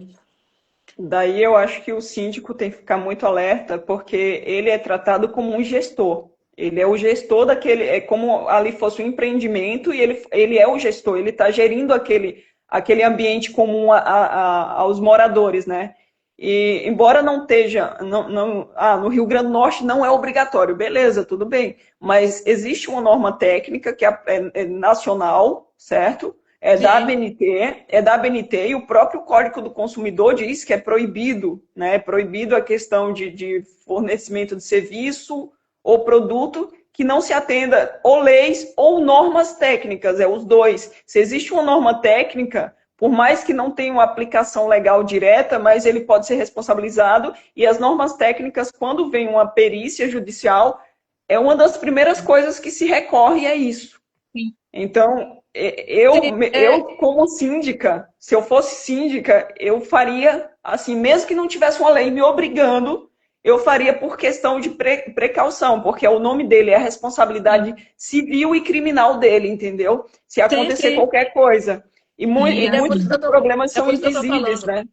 daí eu acho que o síndico tem que ficar muito alerta, porque ele é tratado como um gestor. Ele é o gestor daquele, é como ali fosse um empreendimento, e ele é o gestor, ele está gerindo aquele ambiente comum aos moradores, né? E embora não esteja, no Rio Grande do Norte não é obrigatório, beleza, tudo bem, mas existe uma norma técnica que é nacional, certo? É da ABNT, e o próprio Código do Consumidor diz que é proibido, né? É proibido a questão de fornecimento de serviço ou produto que não se atenda ou leis ou normas técnicas, os dois. Se existe uma norma técnica, por mais que não tenha uma aplicação legal direta, mas ele pode ser responsabilizado, e as normas técnicas, quando vem uma perícia judicial, é uma das primeiras coisas que se recorre a isso. Sim. Então, eu como síndica, se eu fosse síndica, eu faria, assim, mesmo que não tivesse uma lei me obrigando, eu faria por questão de precaução, porque o nome dele é a responsabilidade civil e criminal dele, entendeu? Se Sim, acontecer sim. qualquer coisa. E E É por muitos isso que assim, eu dos tô, problemas é são por isso que eu tô invisíveis, falando. né?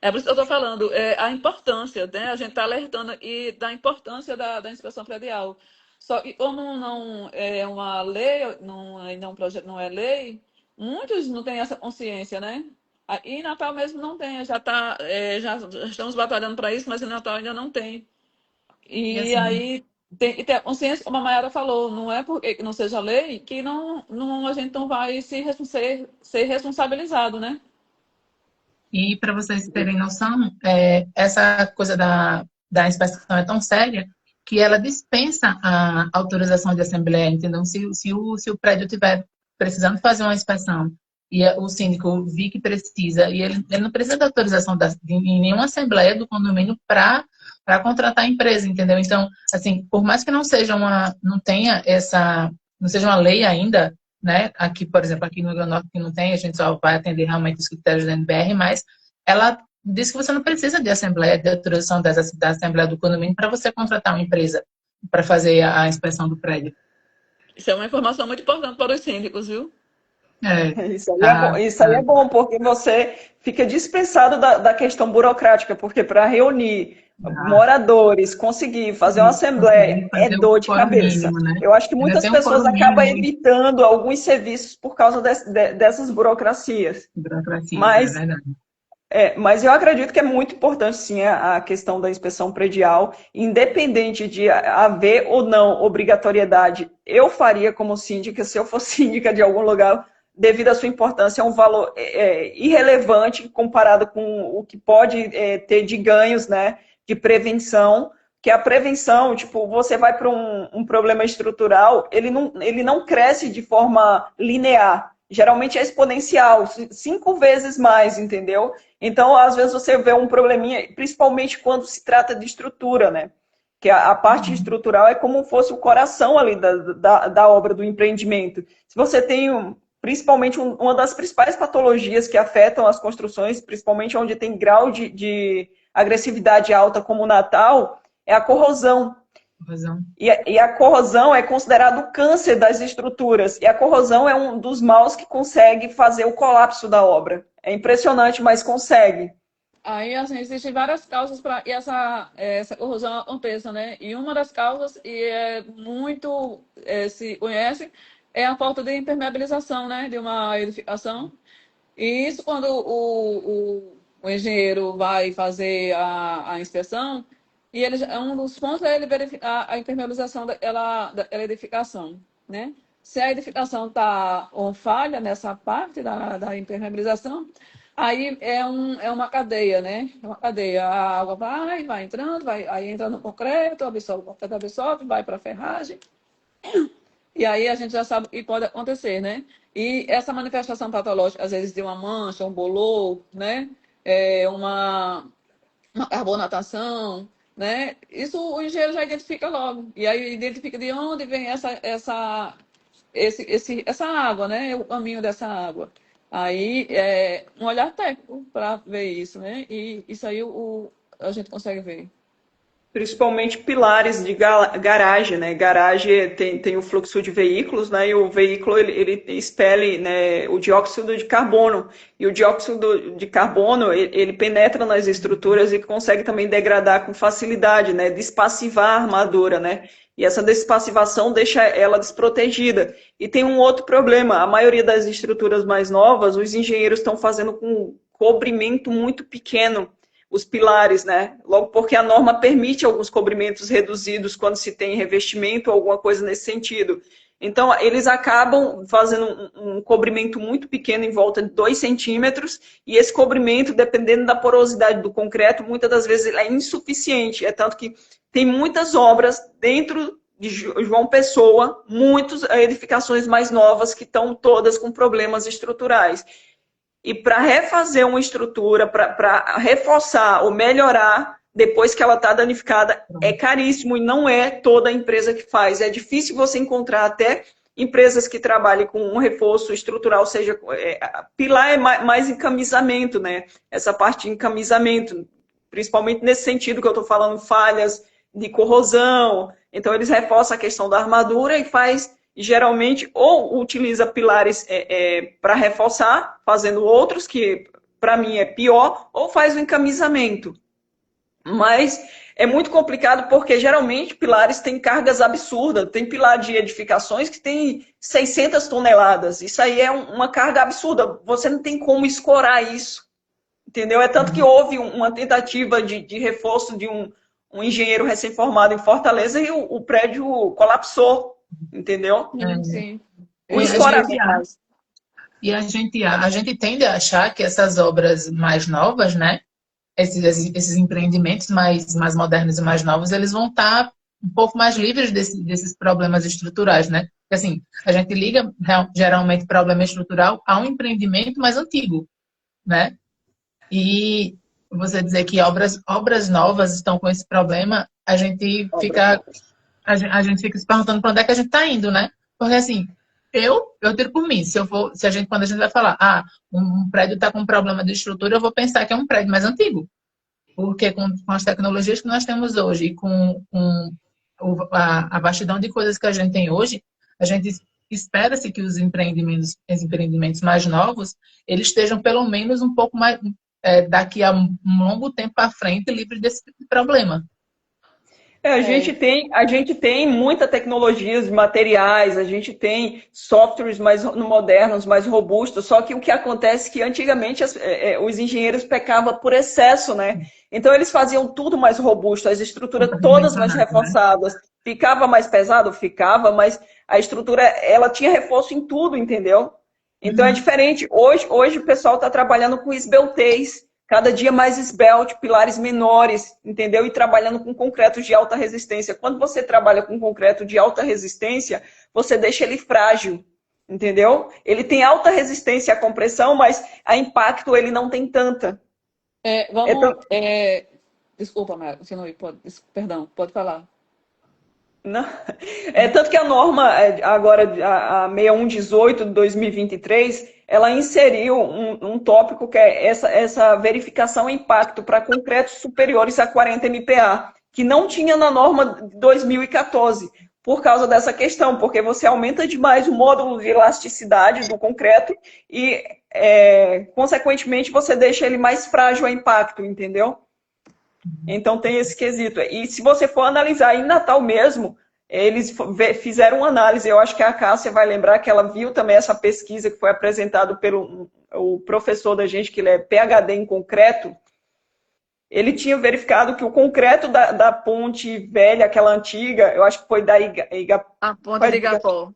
É por isso que eu estou falando, a importância, né? A gente está alertando e da importância da inspeção predial. Só que como não é uma lei, não, ainda é um projeto, não é lei, muitos não têm essa consciência, né? Aqui em Natal mesmo não tem, já estamos batalhando para isso, mas em Natal ainda não tem. e E assim, aí tem que ter a consciência, como a Mayara falou, não é porque não seja lei que a gente não vai ser responsabilizado, né? e para vocês terem noção, essa coisa da inspeção é tão séria que ela dispensa a autorização de assembleia, entendeu? Se o prédio estiver precisando fazer uma inspeção e o síndico vir que precisa, e ele não precisa da autorização de nenhuma assembleia do condomínio para contratar a empresa, entendeu? Então, assim, por mais que não tenha não seja uma lei ainda, né? Aqui, por exemplo, aqui no Rio Grande do Norte que não tem, a gente só vai atender realmente os critérios da NBR, mas ela diz que você não precisa de assembleia, de autorização da Assembleia do Condomínio para você contratar uma empresa para fazer a inspeção do prédio. Isso é uma informação muito importante para os síndicos, viu? É, Isso aí é bom, porque você fica dispensado da questão burocrática, porque para reunir tá. moradores, conseguir fazer uma E assembleia, conseguir é fazer o dor de quórum cabeça. mínimo, né? Eu acho que Ainda muitas tem um pessoas quórum acabam mínimo de evitando alguns serviços por causa dessas burocracias. burocracias, é Mas verdade. mas eu acredito que é muito importante, sim, a questão da inspeção predial, independente de haver ou não obrigatoriedade. Eu faria como síndica, se eu fosse síndica de algum lugar, devido à sua importância, é um valor irrelevante comparado com o que pode ter de ganhos, né, de prevenção, que a prevenção, tipo, você vai para um problema estrutural, ele não cresce de forma linear, geralmente é exponencial, 5 vezes mais, entendeu? Então, às vezes você vê um probleminha, principalmente quando se trata de estrutura, né? Que a parte estrutural é como fosse o coração ali da obra, do empreendimento. Se você tem, principalmente, uma das principais patologias que afetam as construções, principalmente onde tem grau de agressividade alta, como o Natal, é a corrosão. Razão. E a corrosão é considerado o câncer das estruturas. E a corrosão é um dos maus que consegue fazer o colapso da obra. É impressionante, mas consegue. Aí, assim, existem várias causas para que essa corrosão aconteça, né? E uma das causas, e é muito se conhece, é a falta de impermeabilização, né? De uma edificação. E isso, quando o engenheiro vai fazer a inspeção, e um dos pontos é ele verificar a impermeabilização daquela edificação, né? Se a edificação está com falha nessa parte da impermeabilização, aí é uma cadeia, né? É uma cadeia. A água vai entrando, aí entra no concreto, absorve, o concreto absorve, vai para a ferragem, e aí a gente já sabe o que pode acontecer, né? E essa manifestação patológica, às vezes de uma mancha, um bolor, né? Uma carbonatação, né? Isso o engenheiro já identifica logo. E aí identifica de onde vem essa água, né? O caminho dessa água. Aí é um olhar técnico para ver isso, né? E isso aí a gente consegue ver. Principalmente pilares de garagem, né? Garagem tem o fluxo de veículos, né? E o veículo ele expele, né, o dióxido de carbono. E o dióxido de carbono ele penetra nas estruturas e consegue também degradar com facilidade, né? Despassivar a armadura, né? E essa despassivação deixa ela desprotegida. E tem um outro problema: a maioria das estruturas mais novas, os engenheiros estão fazendo com um cobrimento muito pequeno os pilares, né? Logo porque a norma permite alguns cobrimentos reduzidos quando se tem revestimento ou alguma coisa nesse sentido. Então, eles acabam fazendo um cobrimento muito pequeno, em volta de 2 centímetros, e esse cobrimento, dependendo da porosidade do concreto, muitas das vezes é insuficiente. É tanto que tem muitas obras dentro de João Pessoa, muitas edificações mais novas que estão todas com problemas estruturais. E para refazer uma estrutura, para reforçar ou melhorar depois que ela está danificada, é caríssimo e não é toda empresa que faz. É difícil você encontrar até empresas que trabalhem com um reforço estrutural, seja pilar é mais encamisamento, né? Essa parte de encamisamento, principalmente nesse sentido que eu estou falando, falhas de corrosão. Então eles reforçam a questão da armadura e faz geralmente ou utiliza pilares para reforçar, fazendo outros que para mim é pior, ou faz o encamisamento. Mas é muito complicado porque geralmente pilares têm cargas absurdas. Tem pilar de edificações que tem 600 toneladas. Isso aí é uma carga absurda. Você não tem como escorar isso. Entendeu? É tanto que houve uma tentativa de reforço de um engenheiro recém-formado em Fortaleza e o prédio colapsou. Entendeu? Sim. O E escoramento. a gente tende a achar que essas obras mais novas, né? Esses empreendimentos mais modernos e mais novos, eles vão estar um pouco mais livres desses problemas estruturais, né? Porque, assim, a gente liga geralmente problema estrutural a um empreendimento mais antigo, né? E você dizer que obras novas estão com esse problema, a gente fica se perguntando para onde é que a gente está indo, né? Porque assim, eu tiro por mim, quando a gente vai falar, um prédio está com um problema de estrutura, eu vou pensar que é um prédio mais antigo. Porque com as tecnologias que nós temos hoje e a vastidão de coisas que a gente tem hoje, a gente espera-se que os empreendimentos mais novos, eles estejam pelo menos um pouco mais, daqui a um longo tempo à frente, livres desse tipo de problema. A gente tem muita tecnologia de materiais, a gente tem softwares mais modernos, mais robustos, só que o que acontece é que antigamente os engenheiros pecavam por excesso, né? Então eles faziam tudo mais robusto, as estruturas todas mais reforçadas. Ficava mais pesado? Ficava, mas a estrutura, ela tinha reforço em tudo, entendeu? Então é diferente. Hoje o pessoal está trabalhando com esbeltez, cada dia mais esbelte, pilares menores, entendeu? E trabalhando com concreto de alta resistência. Quando você trabalha com concreto de alta resistência, você deixa ele frágil, entendeu? Ele tem alta resistência à compressão, mas a impacto ele não tem tanta. Desculpa, Mara, perdão, pode falar. Não. É tanto que a norma, agora, a 6118 de 2023, ela inseriu um tópico que é essa verificação e impacto para concretos superiores a 40 MPa, que não tinha na norma de 2014, por causa dessa questão, porque você aumenta demais o módulo de elasticidade do concreto e, consequentemente, você deixa ele mais frágil a impacto, entendeu? Então tem esse quesito. E se você for analisar em Natal mesmo, eles fizeram uma análise, eu acho que a Cássia vai lembrar que ela viu também essa pesquisa que foi apresentada pelo o professor da gente, que ele é PhD em concreto. Ele tinha verificado que o concreto da ponte velha, aquela antiga, eu acho que foi da A ponte de Igapó.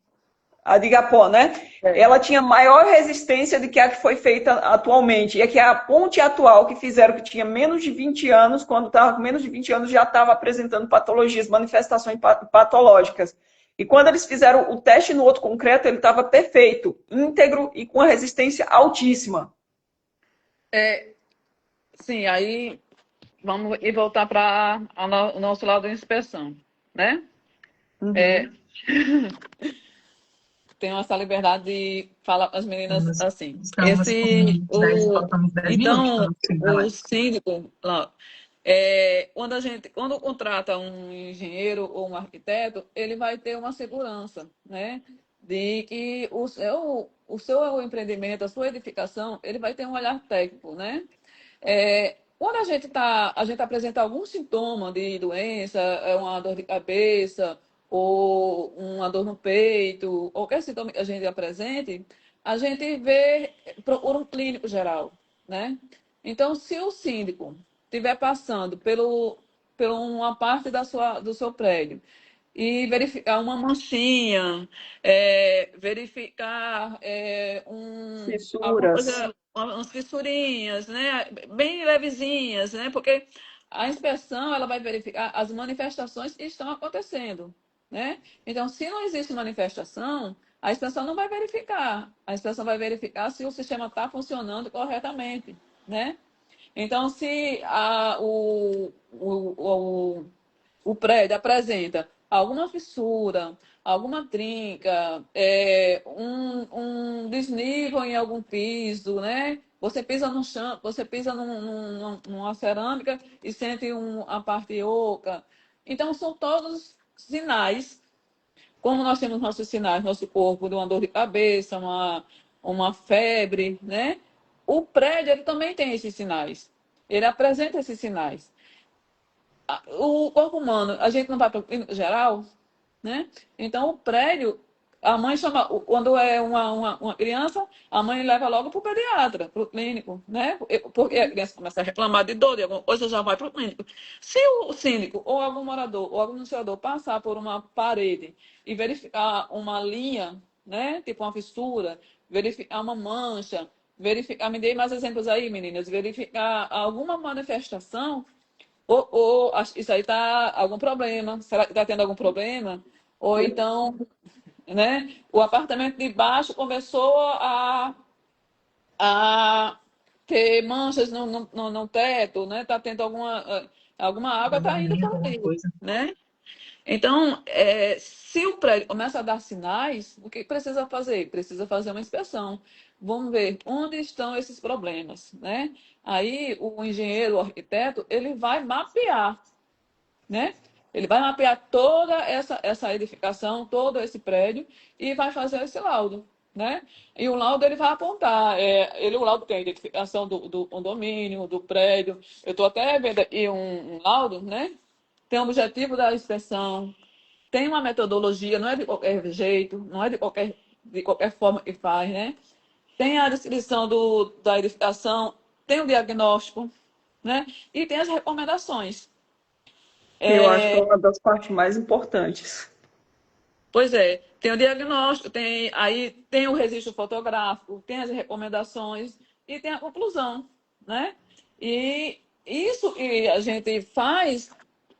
A de Igapó, né? Ela tinha maior resistência do que a que foi feita atualmente. E é que a ponte atual que fizeram, que tinha menos de 20 anos, quando estava com menos de 20 anos, já estava apresentando patologias, manifestações patológicas. E quando eles fizeram o teste no outro concreto, ele estava perfeito, íntegro e com a resistência altíssima. Sim, aí vamos voltar para o nosso lado da inspeção, né? Uhum. Tenho essa liberdade de falar para as meninas assim. Então, o síndico, quando contrata um engenheiro ou um arquiteto, ele vai ter uma segurança, né? De que o seu empreendimento, a sua edificação, ele vai ter um olhar técnico, né? Quando a gente apresenta algum sintoma de doença, uma dor de cabeça, ou uma dor no peito, qualquer sintoma que a gente apresente, a gente procura um clínico geral, né? Então, se o síndico estiver passando por uma parte do seu prédio e verificar uma manchinha, verificar alguma Fissuras. coisa, umas fissurinhas, né? Bem levezinhas, né? Porque a inspeção ela vai verificar as manifestações que estão acontecendo, né? Então, se não existe manifestação, a inspeção não vai verificar. A inspeção vai verificar se o sistema está funcionando corretamente, né? Então, se o prédio apresenta alguma fissura, alguma trinca, um desnível em algum piso, né? Você pisa no chão, você pisa numa cerâmica e sente a parte oca. Então, são todos sinais, como nós temos nossos sinais, nosso corpo, de uma dor de cabeça, uma febre, né? O prédio ele também tem esses sinais. Ele apresenta esses sinais. O corpo humano, a gente não vai para o clínico geral, né? Então, o prédio, a mãe chama, quando é uma criança, a mãe leva logo para o pediatra, para o clínico, né? Porque a criança começa a reclamar de dor, de alguma coisa, já vai para o clínico. Se o síndico, ou algum morador, ou algum administrador passar por uma parede e verificar uma linha, né? Tipo uma fissura, verificar uma mancha, verificar, me dê mais exemplos aí, meninas, verificar alguma manifestação isso aí tá algum problema. Será que está tendo algum problema? Ou então, né? O apartamento de baixo começou a ter manchas no teto, né? Tá tendo alguma água tá indo Vazamento, por alguma ali, coisa. né? Então, se o prédio começa a dar sinais, o que precisa fazer? Precisa fazer uma inspeção. Vamos ver onde estão esses problemas, né? Aí o engenheiro, o arquiteto, ele vai mapear, né? Ele vai mapear toda essa edificação, todo esse prédio e vai fazer esse laudo, né? E o laudo ele vai apontar, o laudo tem a identificação do condomínio, do prédio. Eu estou até vendo aqui um laudo, né? Tem o objetivo da inspeção, tem uma metodologia, não é de qualquer jeito, não é de qualquer forma que faz, né? Tem a descrição da edificação, tem o diagnóstico, né? E tem as recomendações. Eu acho que é uma das partes mais importantes. Pois é, tem o diagnóstico, tem o registro fotográfico, tem as recomendações e tem a conclusão, né? E isso que a gente faz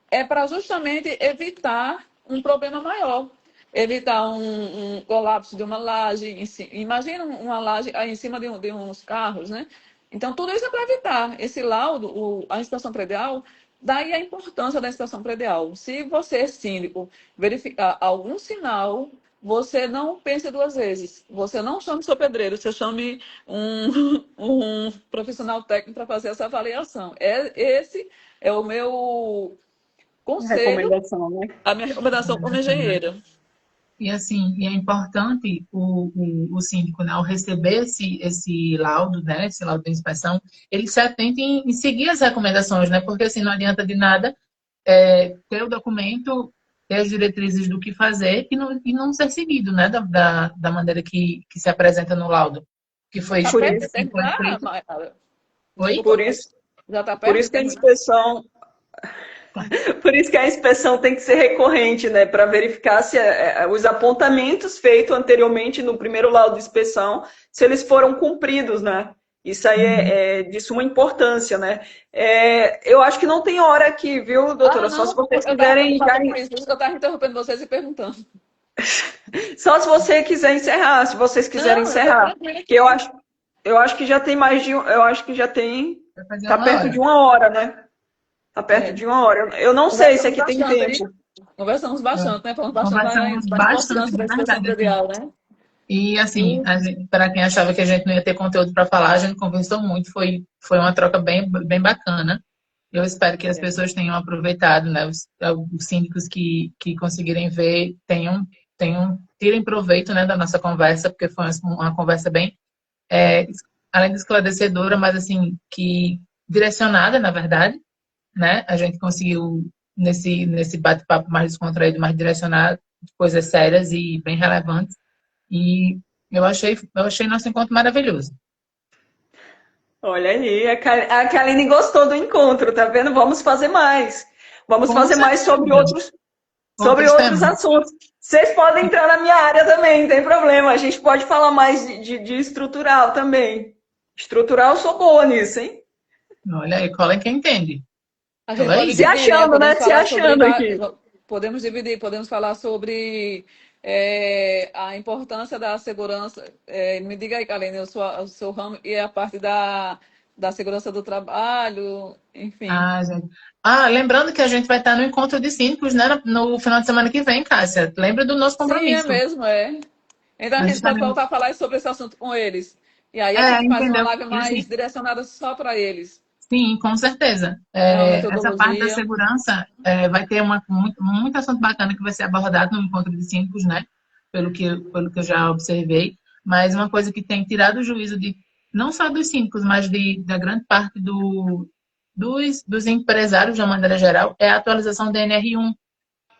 é para justamente evitar um problema maior, evitar um colapso de uma laje. Imagina uma laje aí em cima de uns carros, né? Então, tudo isso é para evitar. Esse laudo, a inspeção predial, daí a importância da inspeção predial. Se você, síndico, verificar algum sinal, você não pense duas vezes. Você não chame seu pedreiro, você chame um profissional técnico para fazer essa avaliação. Esse é o meu conselho, Recomendação, né? a minha recomendação como engenheira. E assim, e é importante o síndico, né, ao receber esse laudo, né, esse laudo de inspeção, ele se atente em seguir as recomendações, né, porque assim não adianta de nada ter o documento, ter as diretrizes do que fazer e não ser seguido, né, da maneira que se apresenta no laudo, que foi Tá Por perto de escrito, isso, que foi terminar, escrito. Mayara? Oi? Desculpa, por isso, já está por perto de isso que a terminar? inspeção, por isso que a inspeção tem que ser recorrente, né? Para verificar se os apontamentos feitos anteriormente no primeiro laudo de inspeção, se eles foram cumpridos, né? Isso aí Uhum. é de suma importância, né? Eu acho que não tem hora aqui, viu, Ah, doutora? Só se não, vocês eu estava quiserem já. preocupada com isso, por isso que eu estava interrompendo vocês e perguntando. Só se você quiser encerrar, se vocês quiserem Não, eu estou encerrar. tranquila Que aqui. eu acho que já tem mais de. Eu acho que já tem. Vai fazer Tá uma perto de hora. uma hora, né? Tá perto É. de uma hora. Eu não sei se Conversamos aqui tem bastante, hein? tempo. Conversamos bastante, né? Falamos bastante Conversamos da bastante, importância de da inspeção verdade, assim. predial, né? E assim, E, para quem achava que a gente não ia ter conteúdo para falar, a gente conversou muito, foi uma troca bem bacana. Eu espero que as pessoas tenham aproveitado, né? Os síndicos que conseguirem ver tirem proveito, né, da nossa conversa, porque foi uma conversa bem, é, além de esclarecedora, mas assim, que direcionada, na verdade, né? A gente conseguiu, nesse bate-papo mais descontraído, mais direcionado, coisas sérias e bem relevantes. E eu achei nosso encontro maravilhoso. Olha aí, a Kaline gostou do encontro, tá vendo? Vamos fazer mais. Vamos Com fazer mais sobre certeza. outros. sobre Outros outros temas? assuntos. Vocês podem entrar na minha área também, não tem problema. A gente pode falar mais de estrutural também. Estrutural, eu sou boa nisso, hein? Olha aí, cola quem entende. A Tô gente pode Se aí. dividir, né? achando, né? Podemos Se falar sobre achando aqui. podemos dividir, podemos falar sobre a importância da segurança. Me diga aí, Kalene, o seu ramo e a parte da segurança do trabalho, enfim. Ah, gente. Lembrando que a gente vai estar no encontro de síndicos, né, no final de semana que vem, Cássia. Lembra do nosso Sim, é compromisso. mesmo, é. Então a A gente gente tá pode vendo. voltar a falar sobre esse assunto com eles. E aí a gente faz uma Entendeu? live E mais assim, direcionada só para eles. sim, com certeza. Uma Essa parte da metodologia. segurança vai ter muito assunto bacana que vai ser abordado no encontro de síndicos, né? Pelo que eu já observei. Mas uma coisa que tem tirado o juízo de não só dos síndicos, mas da grande parte dos empresários, de uma maneira geral, é a atualização da NR1.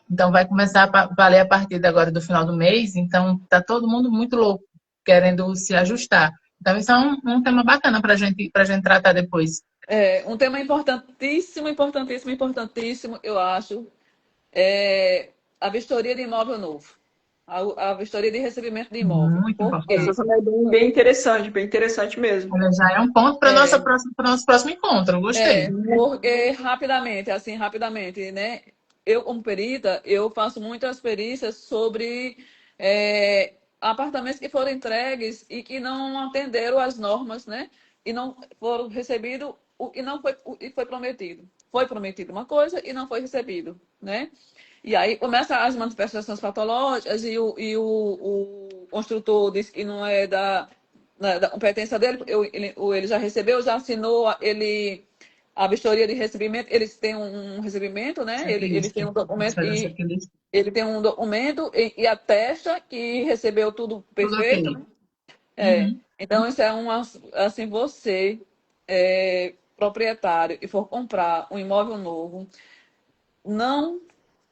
Então, vai começar a valer a partir de agora do final do mês. Então, está todo mundo muito louco, querendo se ajustar. Então, isso é um tema bacana para gente tratar depois. Um tema importantíssimo, importantíssimo, importantíssimo, eu acho, é a vistoria de imóvel novo. A vistoria de recebimento de imóvel. Muito Por Essa importante. quê? também é bem interessante mesmo. Olha, já é um ponto para o É, nosso próximo encontro. Gostei. porque rapidamente, assim, rapidamente, né? Eu, como perita, eu faço muitas perícias sobre apartamentos que foram entregues e que não atenderam às normas, né? E não foram recebidos o que não foi, o que foi prometido. Foi prometido uma coisa e não foi recebido, né? E aí começam as manifestações patológicas o construtor diz que não é da competência dele, ele já recebeu, já assinou a vistoria de recebimento, eles têm um recebimento, né? Eles Checklist. têm um Vamos documento fazer um e checklist. ele tem um documento e atesta que recebeu tudo Tudo perfeito, ok. né? É. Uhum. Então, isso é assim, você, proprietário, e for comprar um imóvel novo, não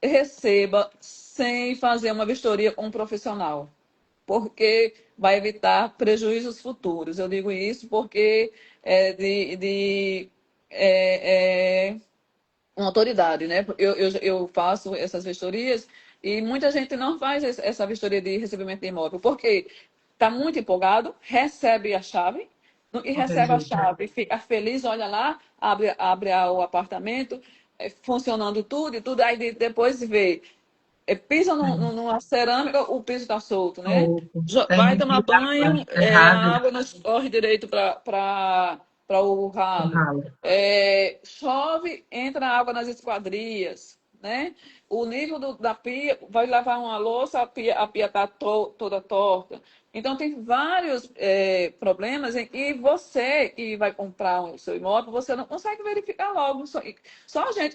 receba sem fazer uma vistoria com um profissional, porque vai evitar prejuízos futuros. Eu digo isso porque é uma autoridade, né? Eu faço essas vistorias e muita gente não faz essa vistoria de recebimento de imóvel, porque está muito empolgado, recebe a chave, e Qualquer recebe a jeito. chave, fica feliz, olha lá, abre o apartamento, funcionando tudo e tudo, aí depois vê, pisa numa cerâmica, o piso está solto, né? Pouco. Vai Termina tomar banho, a errado. água não escorre direito para o ralo. Ralo. Chove, entra água nas esquadrias, né? O nível da pia, vai lavar uma louça, a pia está toda torta. Então, tem vários problemas e você que vai comprar o seu imóvel, você não consegue verificar logo. Só a gente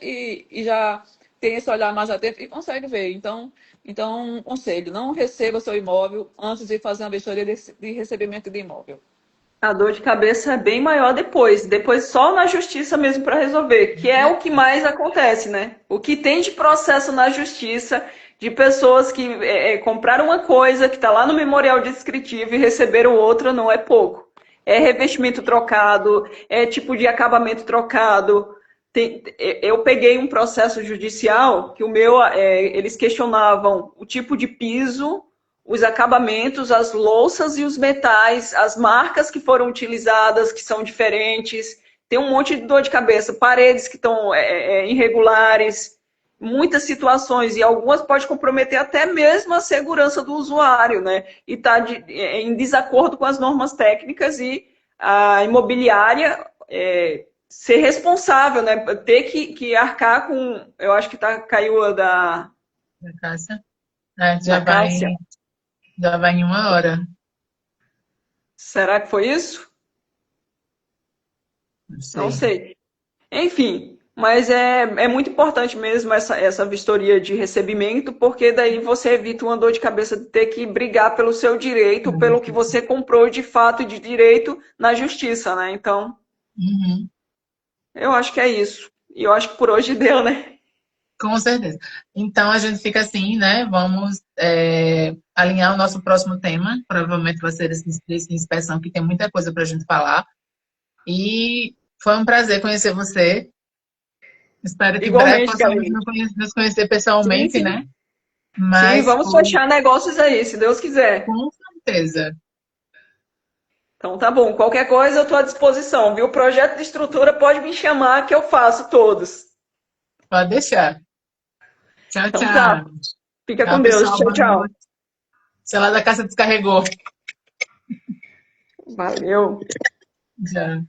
e já tem esse olhar mais atento e consegue ver. Então, um conselho, não receba seu imóvel antes de fazer uma vistoria de recebimento de imóvel. A dor de cabeça é bem maior depois só na justiça mesmo para resolver, que é o que mais acontece, né? O que tem de processo na justiça de pessoas que compraram uma coisa que está lá no memorial descritivo e receberam outra não é pouco. É revestimento trocado, é tipo de acabamento trocado. Eu peguei um processo judicial que eles questionavam o tipo de piso, os acabamentos, as louças e os metais, as marcas que foram utilizadas, que são diferentes. Tem um monte de dor de cabeça, paredes que estão irregulares, muitas situações, e algumas pode comprometer até mesmo a segurança do usuário, né? E está em desacordo com as normas técnicas e a imobiliária ser responsável, né? Ter que arcar com. Eu acho que caiu a Da Cássia. da Cássia. Já vai em 1 hora. Será que foi isso? Não Não sei. sei. Enfim, mas é muito importante mesmo essa vistoria de recebimento, porque daí você evita uma dor de cabeça de ter que brigar pelo seu direito, pelo que você comprou de fato de direito na justiça, né? Então, Uhum. eu acho que é isso. E eu acho que por hoje deu, né? Com certeza. Então a gente fica assim, né? Vamos alinhar o nosso próximo tema. Provavelmente vai ser esse inspeção, que tem muita coisa para a gente falar. E foi um prazer conhecer você. Espero que em breve Igualmente, possamos Galinha. nos conhecer Sim, pessoalmente, sim. né? Sim, Mas vamos foi fechar negócios aí, se Deus quiser. com certeza. Então tá bom, qualquer coisa eu estou à disposição, viu? Projeto de estrutura pode me chamar que eu faço todos. Pode deixar. Tchau, Então tá, tchau. fica Tchau, com Deus. pessoal. Tchau, Boa tchau. noite. Celular da casa descarregou. Valeu. Já.